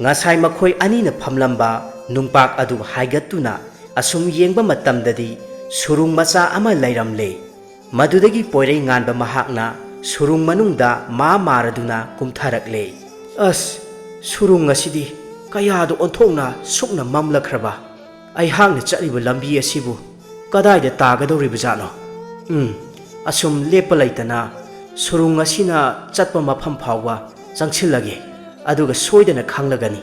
ꯉꯁꯥꯏ ꯃꯈꯣꯏ ꯑꯅꯤꯅ ꯐꯝꯂꯝꯕ ꯅꯨꯡꯄꯥꯛ ꯑꯗꯨ ꯍꯥꯏꯒꯠꯇꯨꯅ ꯑꯁꯨꯝ ꯌꯦꯡꯕ ꯃꯇꯝꯗꯗꯤ ꯁꯨꯔꯨꯡ ꯃꯆꯥ ꯑꯃ ꯂꯩꯔꯝꯂꯦ ꯃꯗꯨꯗꯒꯤ ꯄꯣꯏꯔꯩ ꯉꯥꯟꯕ ꯃꯍꯥꯛꯅ ꯁꯨꯔꯨꯡ ꯃꯅꯨꯡꯗ ꯃꯥꯔꯗꯨꯅ ꯀꯨꯝꯊꯔꯛꯂꯦ ꯑꯁ ꯁꯨꯔꯨꯡ ꯑꯁꯤꯗꯤ ꯀꯌꯥꯗ ꯑꯣꯟꯊꯣꯛꯅ ꯁꯨꯛꯅ ꯃꯝꯂꯛꯈ꯭ꯔꯕ ꯑꯩꯍꯥꯛꯅ ꯆꯠꯂꯤꯕ ꯂꯝꯕꯤ ꯑꯁꯤꯕꯨ ꯀꯗꯥꯏꯗ ꯇꯥꯒꯗꯧꯔꯤꯕꯖꯥꯠꯅꯣ ꯑꯁꯨꯝ ꯂꯦꯞꯄ ꯂꯩꯇꯅ ꯁꯨꯔꯨꯡ ꯑꯁꯤꯅ ꯆꯠꯄ ꯃꯐꯝ ꯐꯥꯎꯕ ꯆꯪꯁꯤꯜꯂꯒꯦ ꯑꯗꯨꯒ ꯁꯣꯏꯗꯅ ꯈꯪꯂꯒꯅꯤ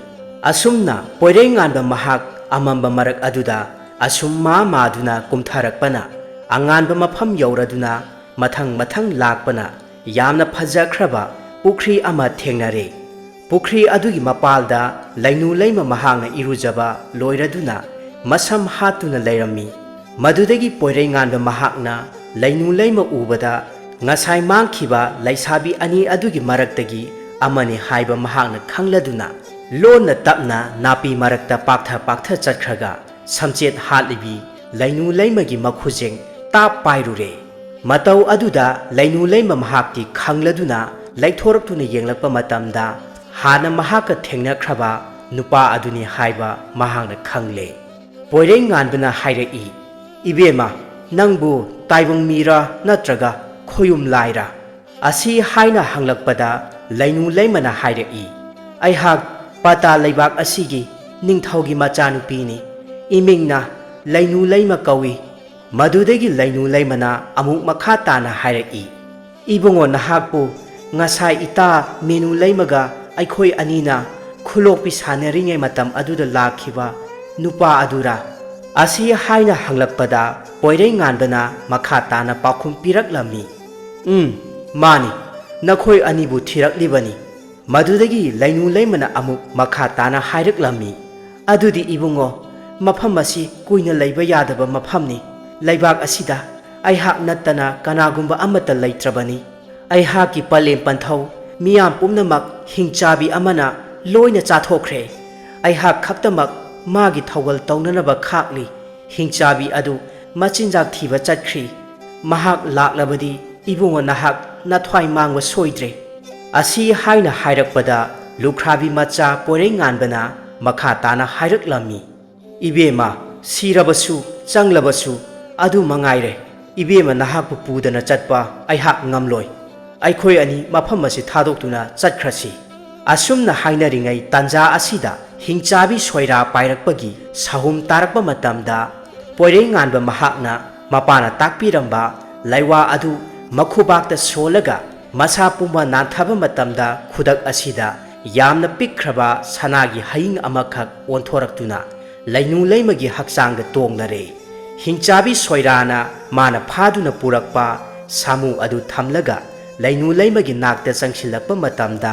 ꯑꯁꯨꯝꯅ ꯄꯣꯏꯔꯩ ꯉꯥꯟꯕ ꯃꯍꯥꯛ ꯑꯃꯝꯕ ꯃꯔꯛ ꯑꯗꯨꯗ ꯑꯁꯨꯝ ꯃꯥꯗꯨꯅ ꯀꯨꯝꯊꯔꯛꯄꯅ ꯑꯉꯥꯟꯕ ꯃꯐꯝ ꯌꯧꯔꯗꯨꯅ ꯃꯊꯪ ꯃꯊꯪ ꯂꯥꯛꯄꯅ ꯌꯥꯝꯅ ꯐꯖꯈ꯭ꯔꯕ ꯄꯨꯈ꯭ꯔꯤ ꯑꯃ ꯊꯦꯡꯅꯔꯦ ꯄꯨꯈ꯭ꯔꯤ ꯑꯗꯨꯒꯤ ꯃꯄꯥꯜꯗ ꯂꯩꯅꯨ ꯂꯩꯃ ꯃꯍꯥꯛꯅ ꯏꯔꯨꯖꯕ ꯂꯣꯏꯔꯗꯨꯅ ꯃꯁꯝ ꯍꯥꯠꯇꯨꯅ ꯂꯩꯔꯝꯃꯤ ꯃꯗꯨꯗꯒꯤ ꯄꯣꯏꯔꯩ ꯉꯥꯟꯕ ꯃꯍꯥꯛꯅ ꯂꯩꯅꯨ ꯂꯩꯃ ꯎꯕꯗ ꯉꯁꯥꯏ ꯃꯥꯡꯈꯤꯕ ꯂꯩꯁꯥꯕꯤ ꯑꯅꯤ ꯑꯗꯨꯒꯤ ꯃꯔꯛꯇꯒꯤ ꯑꯃꯅꯤ ꯍꯥꯏꯕ ꯃꯍꯥꯛꯅ ꯈꯪꯂꯗꯨꯅ ꯂꯣꯟꯅ ꯇꯞꯅ ꯅꯥꯄꯤ ꯃꯔꯛꯇ ꯄꯥꯛꯊ ꯆꯠꯈ꯭ꯔꯒ ꯁꯝꯆꯦꯠ ꯍꯥꯠꯂꯤꯕꯤ ꯂꯩꯅꯨ ꯂꯩꯃꯒꯤ ꯃꯈꯨꯖꯦꯡ ꯇꯥꯞ ꯄꯥꯏꯔꯨꯔꯦ ꯃꯇꯧ ꯑꯗꯨꯗ ꯂꯩꯅꯨ ꯂꯩꯃ ꯃꯍꯥꯛꯇꯤ ꯈꯪꯂꯗꯨꯅ ꯂꯩꯊꯣꯔꯛꯇꯨꯅ ꯌꯦꯡꯂꯛꯄ ꯃꯇꯝꯗ ꯍꯥꯟꯅ ꯃꯍꯥꯛꯀ ꯊꯦꯡꯅꯈ꯭ꯔꯕ ꯅꯨꯄꯥ ꯑꯗꯨꯅꯤ ꯍꯥꯏꯕ ꯃꯍꯥꯛꯅ ꯈꯪꯂꯦ ꯄꯣꯏꯔꯩ ꯉꯥꯟꯕꯅ ꯍꯥꯏꯔꯛꯏ ꯏꯕꯦꯝꯃ ꯅꯪꯕꯨ ꯇꯥꯏꯕꯪ ꯃꯤꯔ ꯅꯠꯇ꯭ꯔꯒ ꯈꯣꯌꯨꯝ ꯂꯥꯏꯔ ꯑꯁꯤ ꯍꯥꯏꯅ ꯍꯪꯂꯛꯄꯗ ꯂꯩꯅꯨ ꯂꯩꯃꯅ ꯍꯥꯏꯔꯛꯏ ꯑꯩꯍꯥꯛ ꯄꯇꯥ ꯂꯩꯕꯥꯛ ꯑꯁꯤꯒꯤ ꯅꯤꯡꯊꯧꯒꯤ ꯃꯆꯥꯅꯨꯄꯤꯅꯤ ꯏꯃꯤꯡꯅ ꯂꯩꯅꯨ ꯂꯩꯃ ꯀꯧꯏ ꯃꯗꯨꯗꯒꯤ ꯂꯩꯅꯨ ꯂꯩꯃꯅ ꯑꯃꯨꯛ ꯃꯈꯥ ꯇꯥꯅ ꯍꯥꯏꯔꯛꯏ ꯏꯕꯨꯡꯉꯣ ꯅꯍꯥꯛꯄꯨ ꯉꯁꯥꯏ ꯏꯇꯥ ꯃꯦꯅꯨ ꯂꯩꯃꯒ ꯑꯩꯈꯣꯏ ꯑꯅꯤꯅ ꯈꯨꯂꯣꯛꯄꯤ ꯁꯥꯟꯅꯔꯤꯉꯩ ꯃꯇꯝ ꯑꯗꯨꯗ ꯂꯥꯛꯈꯤꯕ ꯅꯨꯄꯥ ꯑꯗꯨꯔꯥ ꯑꯁꯤ ꯍꯥꯏꯅ ꯍꯪꯂꯛꯄꯗ ꯄꯣꯏꯔꯩ ꯉꯥꯟꯕꯅ ꯃꯈꯥ ꯇꯥꯅ ꯄꯥꯎꯈꯨꯝ ꯄꯤꯔꯛꯂꯝꯃꯤ ꯃꯥꯅꯤ ꯅꯈꯣꯏ ꯑꯅꯤꯕꯨ ꯊꯤꯔꯛꯂꯤꯕꯅꯤ ꯃꯗꯨꯗꯒꯤ ꯂꯩꯅꯨ ꯂꯩꯃꯅ ꯑꯃꯨꯛ ꯃꯈꯥ ꯇꯥꯅ ꯍꯥꯏꯔꯛꯂꯝꯃꯤ ꯑꯗꯨꯗꯤ ꯏꯕꯨꯡꯉꯣ ꯃꯐꯝ ꯑꯁꯤ ꯀꯨꯏꯅ ꯂꯩꯕ ꯌꯥꯗꯕ ꯃꯐꯝꯅꯤ ꯂꯩꯕꯥꯛ ꯑꯁꯤꯗ ꯑꯩꯍꯥꯛ ꯅꯠꯇꯅ ꯀꯅꯥꯒꯨꯝꯕ ꯑꯃꯠꯇ ꯂꯩꯇ꯭ꯔꯕꯅꯤ ꯑꯩꯍꯥꯛꯀꯤ ꯄꯂꯦꯝ ꯄꯟꯊꯧ ꯃꯤꯌꯥꯝ ꯄꯨꯝꯅꯃꯛ ꯍꯤꯡꯆꯥꯕꯤ ꯑꯃꯅ ꯂꯣꯏꯅ ꯆꯥꯊꯣꯛꯈ꯭ꯔꯦ ꯑꯩꯍꯥꯛ ꯈꯛꯇꯃꯛ ꯃꯥꯒꯤ ꯊꯧꯒꯜ ꯇꯧꯅꯅꯕ ꯈꯥꯛꯂꯤ ꯍꯤꯡꯆꯥꯕꯤ ꯑꯗꯨ ꯃꯆꯤꯟꯖꯥꯛ ꯊꯤꯕ ꯆꯠꯈ꯭ꯔꯤ ꯃꯍꯥꯛ ꯂꯥꯛꯂꯕꯗꯤ ꯏꯕꯨꯡꯉꯣ ꯅꯍꯥꯛ ꯅꯊ꯭ꯋꯥꯏ ꯃꯥꯡꯕ ꯁꯣꯏꯗ꯭ꯔꯦ ꯑꯁꯤ ꯍꯥꯏꯅ ꯍꯥꯏꯔꯛꯄꯗ ꯂꯨꯈ꯭ꯔꯥꯕꯤ ꯃꯆꯥ ꯄꯣꯏꯔꯩ ꯉꯥꯟꯕꯅ ꯃꯈꯥ ꯇꯥꯅ ꯍꯥꯏꯔꯛꯂꯝꯃꯤ ꯏꯕꯦꯝꯃ ꯁꯤꯔꯕꯁꯨ ꯆꯪꯂꯕꯁꯨ ꯑꯗꯨ ꯃꯉꯥꯏꯔꯦ ꯏꯕꯦꯝꯃ ꯅꯍꯥꯛꯄꯨ ꯄꯨꯗꯅ ꯆꯠꯄ ꯑꯩꯍꯥꯛ ꯉꯝꯂꯣꯏ ꯑꯩꯈꯣꯏ ꯑꯅꯤ ꯃꯐꯝ ꯑꯁꯤ ꯊꯥꯗꯣꯛꯇꯨꯅ ꯆꯠꯈ꯭ꯔꯁꯤ ꯑꯁꯨꯝꯅ ꯍꯥꯏꯅꯔꯤꯉꯩ ꯇꯥꯟꯖꯥ ꯑꯁꯤꯗ ꯍꯤꯡꯆꯥꯕꯤ ꯁꯣꯏꯔꯥ ꯄꯥꯏꯔꯛꯄꯒꯤ ꯁꯍꯨꯝ ꯇꯥꯔꯛꯄ ꯃꯇꯝꯗ ꯄꯣꯏꯔꯩ ꯉꯥꯟꯕ ꯃꯍꯥꯛꯅ ꯃꯄꯥꯅ ꯇꯥꯛꯄꯤꯔꯝꯕ ꯂꯩꯋꯥ ꯑꯗꯨ ꯃꯈꯨꯕꯥꯛꯇ ꯁꯣꯜꯂꯒ ꯃꯁꯥ ꯄꯨꯝꯕ ꯅꯥꯟꯊꯕ ꯃꯇꯝꯗ ꯈꯨꯗꯛ ꯑꯁꯤꯗ ꯌꯥꯝꯅ ꯄꯤꯛꯈ꯭ꯔꯕ ꯁꯅꯥꯒꯤ ꯍꯌꯤꯡ ꯑꯃꯈꯛ ꯑꯣꯟꯊꯣꯔꯛꯇꯨꯅ ꯂꯩꯅꯨ ꯂꯩꯃꯒꯤ ꯍꯛꯆꯥꯡꯗ ꯇꯣꯡꯂꯔꯦ ꯍꯤꯡꯆꯥꯕꯤ ꯁꯣꯏꯔꯥꯅ ꯃꯥꯅ ꯐꯥꯗꯨꯅ ꯄꯨꯔꯛꯄ ꯁꯥꯃꯨ ꯑꯗꯨ ꯊꯝꯂꯒ ꯂꯩꯅꯨ ꯂꯩꯃꯒꯤ ꯅꯥꯛꯇ ꯆꯪꯁꯤꯜꯂꯛꯄ ꯃꯇꯝꯗ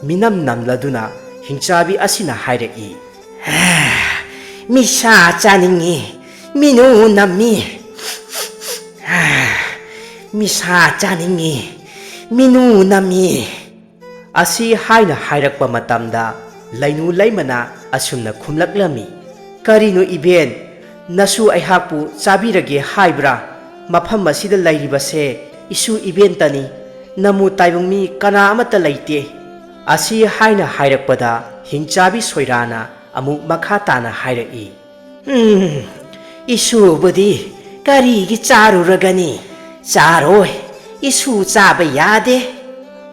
ꯃꯤꯅꯝ ꯅꯝꯂꯗꯨꯅ ꯍꯤꯡꯆꯥꯕꯤ ꯑꯁꯤꯅ ꯍꯥꯏꯔꯛꯏ ꯃꯤꯁꯥ ꯆꯥꯅꯤꯡꯉꯤ ꯃꯤꯅꯨ ꯅꯝꯃꯤ ꯃꯤꯁꯥ ꯆꯥꯅꯤꯡꯉꯤ ꯃꯤꯅꯨ ꯅꯝꯃꯤ ꯑꯁꯤ ꯍꯥꯏꯅ ꯍꯥꯏꯔꯛꯄ ꯃꯇꯝꯗ ꯂꯩꯅꯨ ꯂꯩꯃꯅ ꯑꯁꯨꯝꯅ ꯈꯨꯝꯂꯛꯂꯝꯃꯤ ꯀꯔꯤꯅꯣ ꯏꯕꯦꯟ ꯅꯁꯨ ꯑꯩꯍꯥꯛꯄꯨ ꯆꯥꯕꯤꯔꯒꯦ ꯍꯥꯏꯕ꯭ꯔꯥ ꯃꯐꯝ ꯑꯁꯤꯗ ꯂꯩꯔꯤꯕꯁꯦ ꯏꯁꯨ ꯏꯕꯦꯟꯇꯅꯤ ꯅꯃꯨ ꯇꯥꯏꯕꯪ ꯃꯤ ꯀꯅꯥ ꯑꯃꯠꯇ ꯂꯩꯇꯦ ꯑꯁꯤ ꯍꯥꯏꯅ ꯍꯥꯏꯔꯛꯄꯗ ꯍꯤꯡꯆꯥꯕꯤ ꯁꯣꯏꯔꯥꯅ ꯑꯃꯨꯛ ꯃꯈꯥ ꯇꯥꯅ ꯍꯥꯏꯔꯛꯏ ꯏꯁꯨꯕꯨꯗꯤ ꯀꯔꯤꯒꯤ ꯆꯥꯔꯨꯔꯒꯅꯤ ꯆꯥꯔꯣꯏ ꯏꯁꯨ ꯆꯥꯕ ꯌꯥꯗꯦ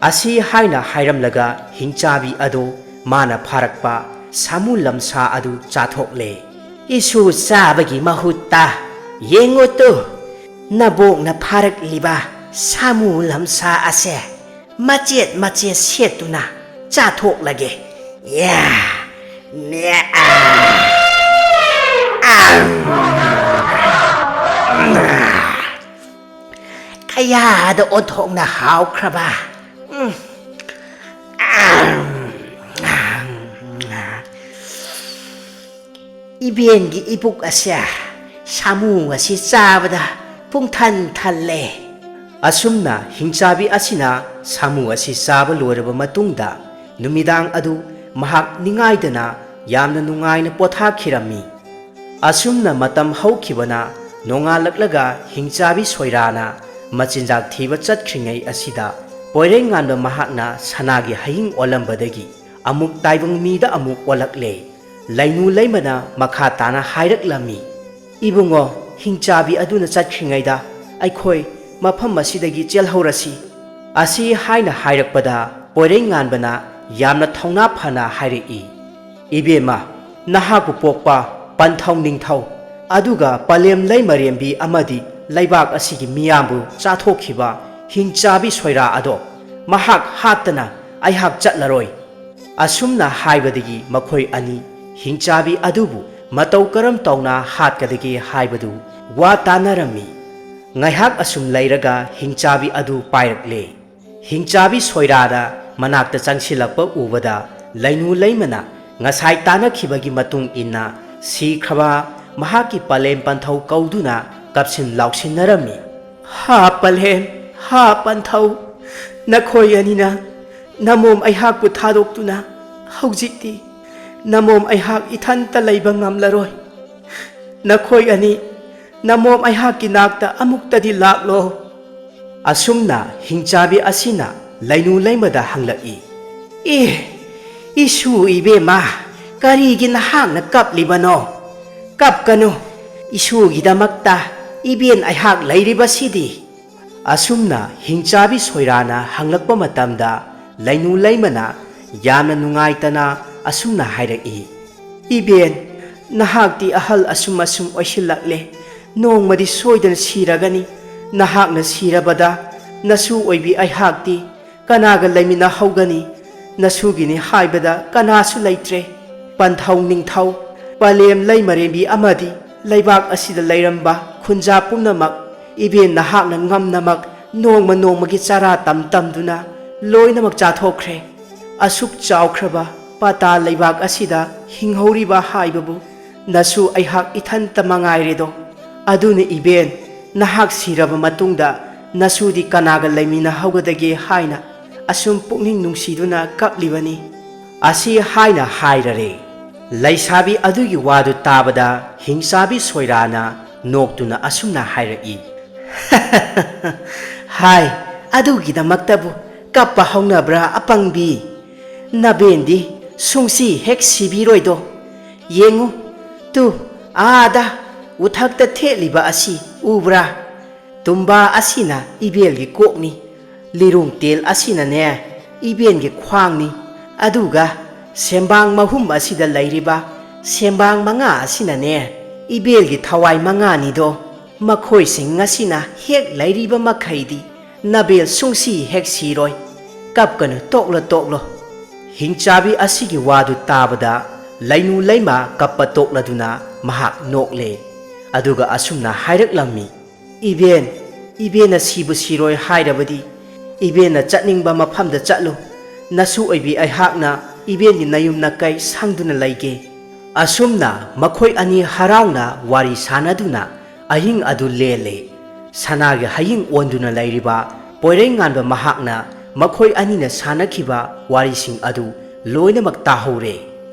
ꯑꯁꯤ ꯍꯥꯏꯅ ꯍꯥꯏꯔꯝꯂꯒ ꯍꯤꯡꯆꯥꯕꯤ ꯑꯗꯨ ꯃꯥꯅ ꯐꯥꯔꯛꯄ ꯁꯥꯃꯨ ꯂꯝꯁꯥ ꯑꯗꯨ ꯆꯥꯊꯣꯛꯂꯦ꯫ 이수 짜박이 마후따 ꯌꯦꯡꯉꯣꯇꯨ 나복나 파ꯔꯛꯂꯤꯕ 사무 lam사 아세 마쨋 셋두나 짜톡라게 야 네아 kayada othok na hawkraba 이비엔기 이북 아시아 사무 아시 짜바다 붕탄 탈레 ꯑꯁꯨꯝꯅ ꯍꯤꯡꯆꯥꯕꯤ ꯑꯁꯤꯅ ꯁꯥꯃꯨ ꯑꯁꯤ ꯆꯥꯕ ꯂꯣꯏꯔꯕ ꯃꯇꯨꯡꯗ ꯅꯨꯃꯤꯗꯥꯡ ꯑꯗꯨ ꯃꯍꯥꯛ ꯅꯤꯡꯉꯥꯏꯗꯅ ꯌꯥꯝꯅ ꯅꯨꯡꯉꯥꯏꯅ ꯄꯣꯊꯥꯈꯤꯔꯝꯃꯤ꯫ ꯑꯁꯨꯝꯅ ꯃꯇꯝ ꯍꯧꯈꯤꯕꯅ ꯅꯣꯡꯉꯥꯜꯂꯛꯂꯒ ꯍꯤꯡꯆꯥꯕꯤ ꯁꯣꯏꯔꯥꯅ ꯃꯆꯤꯟꯖꯥꯛ ꯊꯤꯕ ꯆꯠꯈ꯭ꯔꯤꯉꯩ ꯑꯁꯤꯗ ꯄꯣꯏꯔꯩꯉꯥꯟꯕ ꯃꯍꯥꯛꯅ ꯁꯅꯥꯒꯤ ꯍꯌꯤꯡ ꯑꯣꯜꯂꯝꯕꯗꯒꯤ ꯑꯃꯨꯛ ꯇꯥꯏꯕꯪ ꯃꯤꯗ ꯑꯃꯨꯛ ꯑꯣꯜꯂꯛꯂꯦ꯫ ꯂꯩꯅꯨ ꯂꯩꯃꯅ ꯃꯈꯥ ꯇꯥꯅ ꯍꯥꯏꯔꯛꯂꯝꯃꯤ, ꯏꯕꯨꯡꯉꯣ, ꯍꯤꯡꯆꯥꯕꯤ ꯑꯗꯨꯅ ꯆꯠꯈ꯭ꯔꯤꯉꯩꯗ ꯑꯩꯈꯣꯏ ꯃꯐꯝ ꯑꯁꯤꯗꯒꯤ ꯆꯦꯜꯍꯧꯔꯁꯤ꯫ ꯑꯁꯤ ꯍꯥꯏꯅ ꯍꯥꯏꯔꯛꯄꯗ ꯄꯣꯏꯔꯩꯉꯥꯟꯕꯅ ꯌꯥꯝꯅ ꯊꯧꯅꯥ ꯐꯅ ꯍꯥꯏꯔꯛꯏ, ꯏꯕꯦꯝꯃ, ꯅꯍꯥꯛꯄꯨ ꯄꯣꯛꯄ ꯄꯟꯊꯧ ꯅꯤꯡꯊꯧ ꯑꯗꯨꯒ ꯄꯂꯦꯝ ꯂꯩꯃꯔꯦꯝꯕꯤ ꯑꯃꯗꯤ ꯂꯩꯕꯥꯛ ꯑꯁꯤꯒꯤ ꯃꯤꯌꯥꯝꯕꯨ ꯆꯥꯊꯣꯛꯈꯤꯕ ꯍꯤꯡꯆꯥꯕꯤ ꯁꯣꯏꯔꯥ ꯑꯗꯣ ꯃꯍꯥꯛ ꯍꯥꯠꯇꯅ ꯑꯩꯍꯥꯛ ꯆꯠꯂꯔꯣꯏ꯫ ꯑꯁꯨꯝꯅ ꯍꯥꯏꯕꯗꯒꯤ ꯃꯈꯣꯏ ꯑꯅꯤ ꯍꯤꯡꯆꯥꯕꯤ ꯑꯗꯨꯕꯨ ꯃꯇꯧ ꯀꯔꯝ ꯇꯧꯅ ꯍꯥꯠꯀꯗꯒꯦ ꯍꯥꯏꯕꯗꯨ ꯋꯥ ꯇꯥꯟꯅꯔꯝꯃꯤ꯫ ꯉꯥꯏꯍꯥꯛ ꯑꯁꯨꯝ ꯂꯩꯔꯒ ꯍꯤꯡꯆꯥꯕꯤ ꯑꯗꯨ ꯄꯥꯏꯔꯛꯂꯦ꯫ ꯍꯤꯡꯆꯥꯕꯤ ꯁꯣꯏꯔꯥꯗ ꯃꯅꯥꯛꯇ ꯆꯪꯁꯤꯜꯂꯛꯄ ꯎꯕꯗ ꯂꯩꯅꯨ ꯂꯩꯃꯅ ꯉꯁꯥꯏ ꯇꯥꯟꯅꯈꯤꯕꯒꯤ ꯃꯇꯨꯡ ꯏꯟꯅ ꯁꯤꯈ꯭ꯔꯕ ꯃꯍꯥꯛꯀꯤ ꯄꯂꯦꯝ ꯄꯟꯊꯧ ꯀꯧꯗꯨꯅ ꯀꯞꯁꯤꯟ ꯂꯥꯎꯁꯤꯟꯅꯔꯝꯃꯤ꯫ ꯍꯥ ꯄꯂꯦꯝ, ꯍꯥ ꯄꯟꯊꯧ, ꯅꯈꯣꯏ ꯑꯅꯤꯅ ꯅꯃꯣꯝ ꯑꯩꯍꯥꯛꯄꯨ ꯊꯥꯗꯣꯛꯇꯨꯅ ꯍꯧꯖꯤꯛꯇꯤ ꯅꯃꯣꯝ ꯑꯩꯍꯥꯛ ꯏꯊꯟꯇ ꯂꯩꯕ ꯉꯝꯂꯔꯣꯏ꯫ ꯅꯈꯣꯏ ꯑꯅꯤ ꯅꯃꯣꯝ ꯑꯩꯍꯥꯛꯀꯤ ꯅꯥꯛꯇ ꯑꯃꯨꯛꯇꯗꯤ ꯂꯥꯛꯂꯣ꯫ ꯑꯁꯨꯝꯅ ꯍꯤꯡꯆꯥꯕꯤ ꯑꯁꯤꯅ ꯂꯩꯅꯨ ꯂꯩꯃꯗ ꯍꯪꯂꯛꯏ, 이수 이베마 까리기 나학나 깝리바노 깝가노 이수기다막다 이비엔 아이학 레이리바시디. ꯑꯁꯨꯝꯅ ꯍꯤꯡꯆꯥꯕꯤ ꯁꯣꯏꯔꯥꯅ ꯍꯪꯂꯛꯄ ꯃꯇꯝꯗ ꯂꯩꯅꯨ ꯂꯩꯃꯅ ꯌꯥꯝꯅ ꯅꯨꯡꯉꯥꯏꯇꯅ ꯑꯁꯨꯝꯅ ꯍꯥꯏꯔꯛꯏ, 이벤 나학디 아할 아숨 오실락레 농마디 소이든 시라가니 나학나 시라바다 나수 오이비 아이학디 까나가 레미나 하우가니 나수기니 하이바다 까나수 레이트레 반타우 닝타우 발렘 레이마레비 아마디 레이박 아시다 레이람바 쿤자 뿜나막 이벤 나학나 ngamnamak nongma chara tamtamduna loinamak chathokre asuk chawkhraba pata leibak asida hinghoriba haibabu nasu aihak ithanta mangairedo aduna iben nahak siraba matungda nasudi kanaga leimina haugadage haina asum pukning nungsiduna kaplibani. ꯑꯁꯤ ꯍꯥꯏꯅ ꯍꯥꯏꯔꯔꯦ꯫ ꯂꯩꯁꯥꯕꯤ ꯑꯗꯨꯒꯤ ꯋꯥꯗꯨ ꯇꯥꯕꯗ ꯍꯤꯡꯆꯥꯕꯤ ꯁꯣꯏꯔꯥꯅ ꯅꯣꯛꯇꯨꯅ ꯑꯁꯨꯝꯅ ꯍꯥꯏꯔꯛꯏ, 하이 아두기다막다부 까빠 하우나브라 아빵비 나벤디 숭시 핵시비로이도 옌우 뚜 아다 우탁다 테리바 아시 우브라 tumba asina ibengi kokni lirung tel asina ne ibengi khwangni aduga sembang mahum asida lairiba sembang manga asina ne ibelgi thawai manga ni do makhoi sing ngasina hek lairiba makhaidi nabel sungsi hek siroi kapkan toklo. Hingchabi asigi wadu tabada lainu laima kappa tokladuna mahak nokle aduga asumna hairaklammi, iben na sibu siroi hairabadi iben na chatningba mafamda chatlo nasu oibi aihakna iben ni nayum nakai sangduna laige. asumna makhoi ani harauna wari sanaduna ahing adu lele sanaga haying onduna lairiba poirenganba mahakna makhoi anina sanakhiba warising adu loinamak tahore.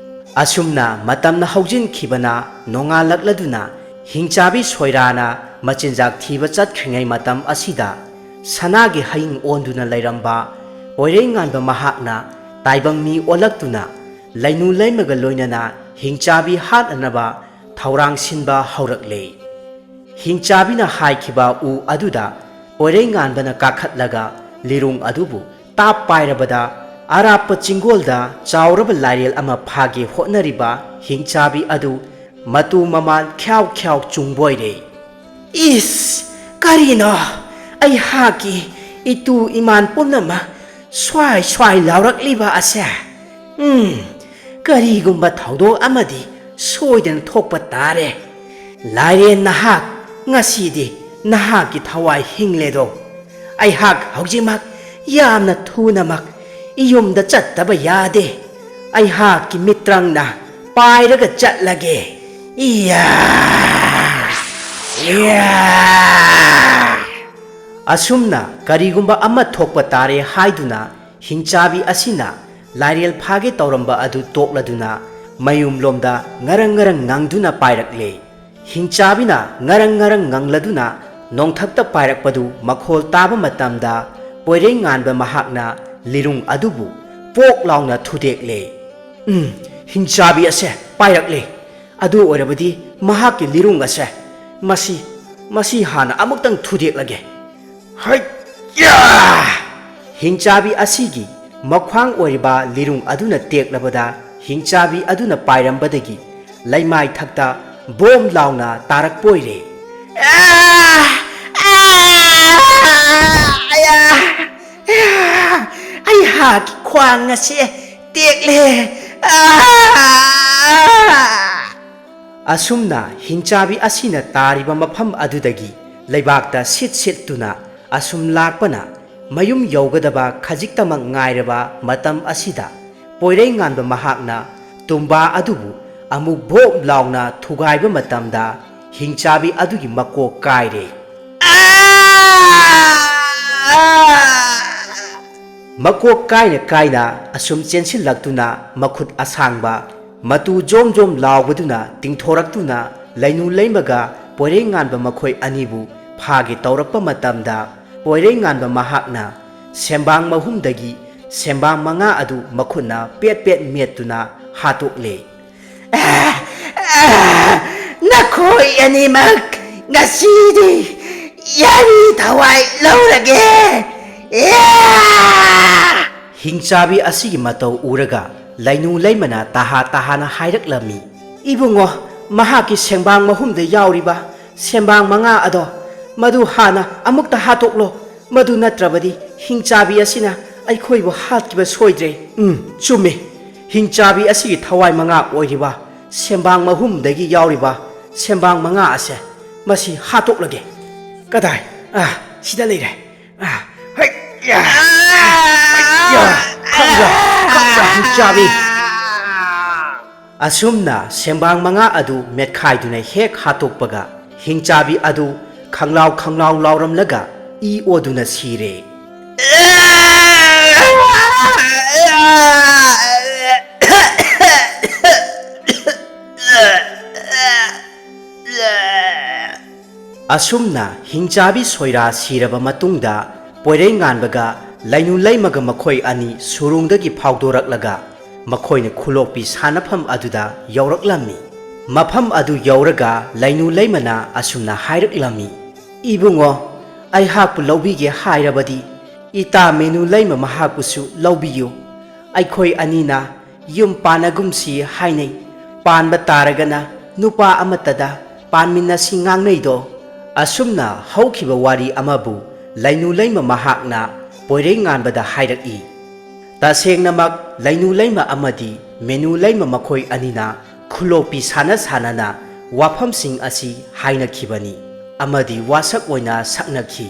Asumna matamna haujin khibana nongalakladuna hingchabi soirana machinjak thiba chatkhringai matam asida sanagi haying onduna lairamba poirenganba mahakna taibang mi olaktuna lainu laimaga loinana hingchabi hatanaba thaurang sinba haurakle. Hingchabina haikhiba u aduda poirenganbana kakhatlaga lirung adubu tap pairabada ꯑꯔꯥꯞꯄ ꯆꯤꯡꯒꯣꯜꯗ ꯆꯥꯎꯔꯕ ꯂꯥꯏꯔꯦꯜ ꯑꯃ ꯐꯥꯒꯦ ꯍꯣꯠꯅꯔꯤꯕ ꯍꯤꯡꯆꯥꯕꯤ ꯑꯗꯨ ꯃꯇꯨ ꯃꯃꯥꯟ ꯈ꯭ꯌꯥꯎ ꯈ꯭ꯌꯥꯎ ꯆꯨꯡꯕꯣꯏꯔꯦ꯫ ꯏꯁ ꯀꯔꯤꯅꯣ ꯑꯩꯍꯥꯛꯀꯤ ꯏꯇꯨ ꯏꯃꯥꯟ ꯄꯨꯝꯅꯃꯛ ꯁ꯭ꯋꯥꯏ ꯁ꯭ꯋꯥꯏ ꯂꯥꯎꯔꯛꯂꯤꯕ ꯑꯁꯦ ꯀꯔꯤꯒꯨꯝꯕ ꯊꯧꯗꯣꯛ ꯑꯃꯗꯤ ꯁꯣꯏꯗꯅ ꯊꯣꯛꯄ ꯇꯥꯔꯦ꯫ ꯂꯥꯏꯔꯦꯟ ꯅꯍꯥꯛ ꯉꯁꯤꯗꯤ ꯅꯍꯥꯛꯀꯤ ꯊꯋꯥꯏ ꯍꯤꯡꯂꯦꯗꯣ꯫ ꯑꯩꯍꯥꯛ ꯍꯧꯖꯤꯛꯃꯛ ꯌꯥꯝꯅ ꯊꯨꯅꯃꯛ ꯌꯨꯝꯗ ꯆꯠꯇꯕ ꯌꯥꯗꯦ꯫ ꯑꯩꯍꯥꯛꯀꯤ ꯃꯤꯇ꯭ꯔꯪꯅ ꯄꯥꯏꯔꯒ ꯆꯠꯂꯒꯦ꯫ ꯏꯌꯥ ꯏꯌꯥ ꯑꯁꯨꯝꯅ ꯀꯔꯤꯒꯨꯝꯕ ꯑꯃ ꯊꯣꯛꯄ ꯇꯥꯔꯦ ꯍꯥꯏꯗꯨꯅ ꯍꯤꯡꯆꯥꯕꯤ ꯑꯁꯤꯅ ꯂꯥꯏꯔꯦꯜ ꯐꯥꯒꯦ ꯇꯧꯔꯝꯕ ꯑꯗꯨ ꯇꯣꯛꯂꯗꯨꯅ ꯃꯌꯨꯝꯂꯣꯝꯗ ꯉꯔꯪ ꯉꯔꯪ ꯉꯪꯗꯨꯅ ꯄꯥꯏꯔꯛꯂꯦ꯫ ꯍꯤꯡꯆꯥꯕꯤꯅ ꯉꯔꯪ ꯉꯔꯪ ꯉꯪꯂꯗꯨꯅ ꯅꯣꯡꯊꯛꯇ ꯄꯥꯏꯔꯛꯄꯗꯨ ꯃꯈꯣꯜ ꯇꯥꯕ ꯃꯇꯝꯗ ꯄꯣꯏꯔꯩꯉꯥꯟꯕ ꯃꯍꯥꯛꯅ ꯂꯤꯔꯨꯡ ꯑꯗꯨꯕꯨ ꯄꯣꯛ ꯂꯥꯎꯅ ꯊꯨꯗꯦꯛꯂꯦ꯫ ꯍꯤꯡꯆꯥꯕꯤ ꯑꯁꯦ ꯄꯥꯏꯔꯛꯂꯦ꯫ ꯑꯗꯨ ꯑꯣꯏꯔꯕꯗꯤ ꯃꯍꯥꯛꯀꯤ ꯂꯤꯔꯨꯡ ꯑꯁꯦ ꯃꯁꯤ ꯍꯥꯟꯅ ꯑꯃꯨꯛꯇꯪ ꯊꯨꯗꯦꯛꯂꯒꯦ꯫ ꯍꯩꯌꯥ ꯍꯤꯡꯆꯥꯕꯤ ꯑꯁꯤꯒꯤ ꯃꯈ꯭ꯋꯥꯡ ꯑꯣꯏꯔꯤꯕ ꯂꯤꯔꯨꯡ ꯑꯗꯨꯅ ꯇꯦꯛꯂꯕꯗ ꯍꯤꯡꯆꯥꯕꯤ ꯑꯗꯨꯅ ꯄꯥꯏꯔꯝꯕꯗꯒꯤ ꯂꯩꯃꯥꯏ ꯊꯛꯇ ꯕꯣꯝ ꯂꯥꯎꯅ ꯇꯥꯔꯛꯄꯣꯏꯔꯦ꯫ ꯑꯩꯍꯥꯛꯀꯤ ꯈ꯭ꯋꯥꯡ ꯑꯁꯦ ꯇꯦꯛꯂꯦ꯫ ꯑꯁꯨꯝꯅ ꯍꯤꯡꯆꯥꯕꯤ ꯑꯁꯤꯅ ꯇꯥꯔꯤꯕ ꯃꯐꯝ ꯑꯗꯨꯗꯒꯤ ꯂꯩꯕꯥꯛꯇ ꯁꯤꯠ ꯁꯤꯠꯇꯨꯅ ꯑꯁꯨꯝ ꯂꯥꯛꯄꯅ ꯃꯌꯨꯝ ꯌꯧꯒꯗꯕ ꯈꯖꯤꯛꯇꯃꯛ ꯉꯥꯏꯔꯕ ꯃꯇꯝ ꯑꯁꯤꯗ ꯄꯣꯏꯔꯩꯉꯥꯟꯕ ꯃꯍꯥꯛꯅ ꯇꯨꯝꯕꯥ ꯑꯗꯨꯕꯨ ꯑꯃꯨꯛ ꯚꯣꯞ ꯂꯥꯎꯅ ꯊꯨꯒꯥꯏꯕ ꯃꯇꯝꯗ ꯍꯤꯡꯆꯥꯕꯤ ꯑꯗꯨꯒꯤ ꯃꯀꯣꯛ ꯀꯥꯏꯔꯦ꯫ ꯃꯀꯣꯛ ꯀꯥꯏꯅ ꯀꯥꯏꯅ ꯑꯁꯨꯝ ꯆꯦꯟꯁꯤꯜꯂꯛꯇꯨꯅ ꯃꯈꯨꯠ ꯑꯁꯥꯡꯕ ꯃꯇꯨ ꯖꯣꯝ ꯖꯣꯝ ꯂꯥꯎꯕꯗꯨꯅ ꯇꯤꯡꯊꯣꯔꯛꯇꯨꯅ ꯂꯩꯅꯨ ꯂꯩꯃꯒ ꯄꯣꯏꯔꯩꯉꯥꯟꯕ ꯃꯈꯣꯏ ꯑꯅꯤꯕꯨ ꯐꯥꯒꯦ ꯇꯧꯔꯛꯄ ꯃꯇꯝꯗ ꯄꯣꯏꯔꯩꯉꯥꯟꯕ ꯃꯍꯥꯛꯅ ꯁꯦꯝꯕꯥꯡ ꯃꯍꯨꯝꯗꯒꯤ ꯁꯦꯝꯕꯥꯡ 5 ꯑꯗꯨ ꯃꯈꯨꯠꯅ ꯄꯦꯠ ꯄꯦꯠ ꯃꯦꯠꯇꯨꯅ ꯍꯥꯠꯇꯣꯛꯂꯦ꯫ ꯅꯈꯣꯏ ꯑꯅꯤꯃꯛ ꯉꯁꯤꯗꯤ ꯌꯥꯔꯤ ꯊꯋꯥꯏ ꯂꯧꯔꯒꯦ꯫ ꯍꯤꯡꯆꯥꯕꯤ ꯑꯁꯤꯒꯤ ꯃꯇꯧ ꯎꯔꯒ ꯂꯩꯅꯨ ꯂꯩꯃꯅ ꯇꯍꯥ ꯇꯍꯥꯅ ꯍꯥꯏꯔꯛꯂꯝꯃꯤ꯫ ꯏꯕꯨꯡꯉꯣ, ꯃꯍꯥꯛꯀꯤ ꯁꯦꯡꯕꯥꯡ ꯃꯍꯨꯝꯗ ꯌꯥꯎꯔꯤꯕ ꯁꯦꯡꯕꯥꯡ 5 ꯑꯗꯣ ꯃꯗꯨ ꯍꯥꯟꯅ ꯑꯃꯨꯛꯇ ꯍꯥꯠꯇꯣꯛꯂꯣ꯫ ꯃꯗꯨ ꯅꯠꯇ꯭ꯔꯕꯗꯤ ꯍꯤꯡꯆꯥꯕꯤ ꯑꯁꯤꯅ ꯑꯩꯈꯣꯏꯕꯨ ꯍꯥꯠꯈꯤꯕ ꯁꯣꯏꯗ꯭ꯔꯦ꯫ ꯆꯨꯝꯃꯤ꯫ ꯍꯤꯡꯆꯥꯕꯤ ꯑꯁꯤꯒꯤ ꯊꯋꯥꯏ 5 ꯑꯣꯏꯔꯤꯕ ꯁꯦꯝꯕꯥꯡ ꯃꯍꯨꯝꯗꯒꯤ ꯌꯥꯎꯔꯤꯕ ꯁꯦꯝꯕꯥꯡ 5 ꯑꯁꯦ ꯃꯁꯤ ꯍꯥꯠꯇꯣꯛꯂꯒꯦ꯫ ꯀꯗꯥꯏ? ꯁꯤꯗ ꯂꯩꯔꯦ꯫ ꯈꯪꯕ꯭ꯔꯥ ꯍꯤꯡꯆꯥꯕꯤ? ꯑꯁꯨꯝꯅ ꯁꯦꯝꯕꯥꯡ 5 ꯑꯗꯨ ꯃꯦꯠꯈꯥꯏꯗꯨꯅ ꯍꯦꯛ ꯍꯥꯠꯇꯣꯛꯄꯒ ꯍꯤꯡꯆꯥꯕꯤ ꯑꯗꯨ ꯈꯪꯂꯥꯎ ꯈꯪꯂꯥꯎ ꯂꯥꯎꯔꯝꯂꯒ ꯏ ꯑꯣꯗꯨꯅ ꯁꯤꯔꯦ꯫ ꯑꯁꯨꯝꯅ ꯍꯤꯡꯆꯥꯕꯤ ꯁꯣꯏꯔꯥ ꯁꯤꯔꯕ ꯃꯇꯨꯡꯗ ꯄꯣꯏꯔꯩꯉꯥꯟꯕꯒ ꯂꯩꯅꯨ ꯂꯩꯃꯒ ꯃꯈꯣꯏ ꯑꯅꯤ ꯁꯨꯔꯨꯡꯗꯒꯤ ꯐꯥꯎꯗꯣꯔꯛꯂꯒ ꯃꯈꯣꯏꯅ ꯈꯨꯂꯣꯛꯄꯤ ꯁꯥꯟꯅꯐꯝ ꯑꯗꯨꯗ ꯌꯧꯔꯛꯂꯝꯃꯤ꯫ ꯃꯐꯝ ꯑꯗꯨ ꯌꯧꯔꯒ ꯂꯩꯅꯨ ꯂꯩꯃꯅ ꯑꯁꯨꯝꯅ ꯍꯥꯏꯔꯛꯂꯝꯃꯤ꯫ ꯏꯕꯨꯡꯉꯣ, ꯑꯩꯍꯥꯛꯄꯨ ꯂꯧꯕꯤꯒꯦ ꯍꯥꯏꯔꯕꯗꯤ ꯏꯇꯥ ꯃꯦꯅꯨ ꯂꯩꯃ ꯃꯍꯥꯛꯄꯨꯁꯨ ꯂꯧꯕꯤꯌꯨ꯫ ꯑꯩꯈꯣꯏ ꯑꯅꯤꯅ ꯌꯨꯝ ꯄꯥꯟꯅꯒꯨꯝꯁꯤ ꯍꯥꯏꯅꯩ꯫ ꯄꯥꯟꯕ ꯇꯥꯔꯒꯅ ꯅꯨꯄꯥ ꯑꯃꯠꯇꯗ ꯄꯥꯟꯃꯤꯟꯅꯁꯤ ꯉꯥꯡꯅꯩꯗꯣ꯫ ꯑꯁꯨꯝꯅ ꯍꯧꯈꯤꯕ ꯋꯥꯔꯤ ꯑꯃꯕꯨ ꯂꯩꯅꯨ ꯂꯩꯃ ꯃꯍꯥꯛꯅ ꯄꯣꯏꯔꯩꯉꯥꯟꯕꯗ ꯍꯥꯏꯔꯛꯏ꯫ ꯇꯁꯦꯡꯅꯃꯛ ꯂꯩꯅꯨ ꯂꯩꯃ ꯑꯃꯗꯤ ꯃꯦꯅꯨ ꯂꯩꯃ ꯃꯈꯣꯏ ꯑꯅꯤꯅ ꯈꯨꯂꯣꯛꯄꯤ ꯁꯥꯟꯅ ꯁꯥꯟꯅꯅ ꯋꯥꯐꯝꯁꯤꯡ ꯑꯁꯤ ꯍꯥꯏꯅꯈꯤꯕꯅꯤ ꯑꯃꯗꯤ ꯋꯥꯁꯛ ꯑꯣꯏꯅ ꯁꯛꯅꯈꯤ꯫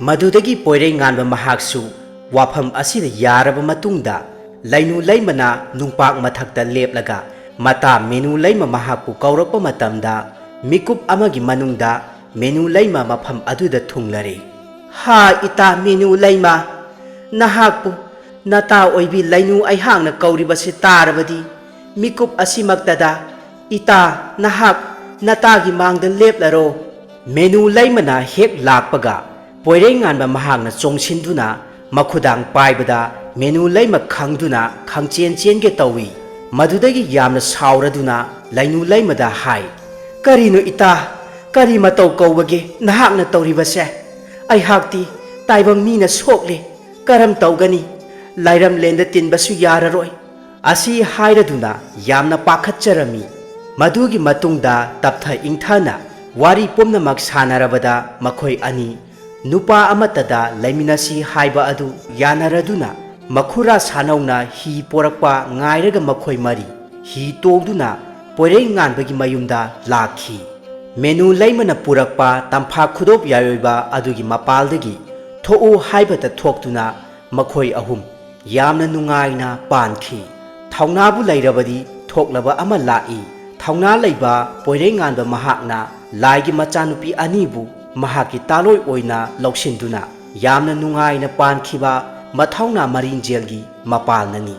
ꯃꯗꯨꯗꯒꯤ ꯄꯣꯏꯔꯩꯉꯥꯟꯕ ꯃꯍꯥꯛꯁꯨ ꯋꯥꯐꯝ ꯑꯁꯤꯗ ꯌꯥꯔꯕ ꯃꯇꯨꯡꯗ ꯂꯩꯅꯨ ꯂꯩꯃꯅ ꯅꯨꯡꯄꯥꯛ ꯃꯊꯛꯇ ꯂꯦꯞꯂꯒ ꯃꯇꯥ ꯃꯦꯅꯨ ꯂꯩꯃ ꯃꯍꯥꯛꯄꯨ ꯀꯧꯔꯛꯄ ꯃꯇꯝꯗ ꯃꯤꯀꯨꯞ ꯑꯃꯒꯤ ꯃꯅꯨꯡꯗ ꯃꯦꯅꯨ ꯂꯩꯃ ꯃꯐꯝ ꯑꯗꯨꯗ ꯊꯨꯡꯂꯔꯦ꯫ ꯍꯥ ꯏꯇꯥ ꯃꯦꯅꯨ ꯂꯩꯃ, ꯅꯍꯥꯛꯄꯨ ꯅꯇꯥ ꯑꯣꯏꯕꯤ ꯂꯩꯅꯨ ꯑꯩꯍꯥꯛꯅ ꯀꯧꯔꯤꯕꯁꯤ ꯇꯥꯔꯕꯗꯤ ꯃꯤꯀꯨꯞ ꯑꯁꯤꯃꯛꯇꯗ ꯏꯇꯥ ꯅꯍꯥꯛ ꯅꯇꯥꯒꯤ ꯃꯥꯡꯗ ꯂꯦꯞꯂꯔꯣ꯫ ꯃꯦꯅꯨ ꯂꯩꯃꯅ ꯍꯦꯛ ꯂꯥꯛꯄꯒ ꯄꯣꯏꯔꯩꯉꯥꯟꯕ ꯃꯍꯥꯛꯅ ꯆꯣꯡꯁꯤꯟꯗꯨꯅ ꯃꯈꯨꯗꯥꯡ ꯄꯥꯏꯕꯗ ꯃꯦꯅꯨ ꯂꯩꯃ ꯈꯪꯗꯨꯅ ꯈꯪꯆꯦꯟ ꯆꯦꯟꯒꯦ ꯇꯧꯏ꯫ ꯃꯗꯨꯗꯒꯤ ꯌꯥꯝꯅ ꯁꯥꯎꯔꯗꯨꯅ ꯂꯩꯅꯨ ꯂꯩꯃꯗ ꯍꯥꯏ꯫ ꯀꯔꯤꯅꯣ ꯏꯇꯥ? ꯀꯔꯤ ꯃꯇꯧ ꯀꯧꯕꯒꯦ ꯅꯍꯥꯛꯅ ꯇꯧꯔꯤꯕꯁꯦ? ꯑꯩꯍꯥꯛꯇꯤ ꯇꯥꯏꯕꯪ ꯃꯤꯅ ꯁꯣꯛꯂꯦ꯫ ꯀꯔꯝ ꯇꯧꯒꯅꯤ? ꯂꯥꯏꯔꯝꯂꯦꯟꯗ ꯇꯤꯟꯕꯁꯨ ꯌꯥꯔꯔꯣꯏ ꯑꯁꯤ ꯍꯥꯏꯔꯗꯨꯅ ꯌꯥꯝꯅ ꯄꯥꯈꯠꯆꯔꯝꯃꯤ ꯃꯗꯨꯒꯤ ꯃꯇꯨꯡꯗ ꯇꯞꯊ ꯏꯪꯊꯅ ꯋꯥꯔꯤ ꯄꯨꯝꯅꯃꯛ ꯁꯥꯟꯅꯔꯕꯗ ꯃꯈꯣꯏ ꯑꯅꯤ ꯅꯨꯄꯥ ꯑꯃꯠꯇꯗ ꯂꯩꯃꯤꯟꯅꯁꯤ ꯍꯥꯏꯕ ꯑꯗꯨ ꯌꯥꯅꯔꯗꯨꯅ ꯃꯈꯨꯔꯥ ꯁꯥꯅꯧꯅ ꯍꯤ ꯄꯣꯔꯛꯄ ꯉꯥꯏꯔꯒ ꯃꯈꯣꯏ ꯃꯔꯤ हि तोंदुना पोरें गानबगी मयुमदा लाखी मेनु लैमना पुरकपा तंफा खुदोप यायोइबा अदुगी मपालदगी थोउ हाइबता थोक्तुना मखोई अहुम यामना नुंगाइना पानखी थौनाबु लैरबदी थोक्लबा अमा लाइ थौना लैबा पोरें गानबा महाकना लाइगी मचानुपी अनिबु महाकी तालोय ओइना लौसिनदुना यामना नुंगाइना पानखिबा मथौना मरिंजेलगी मपालननी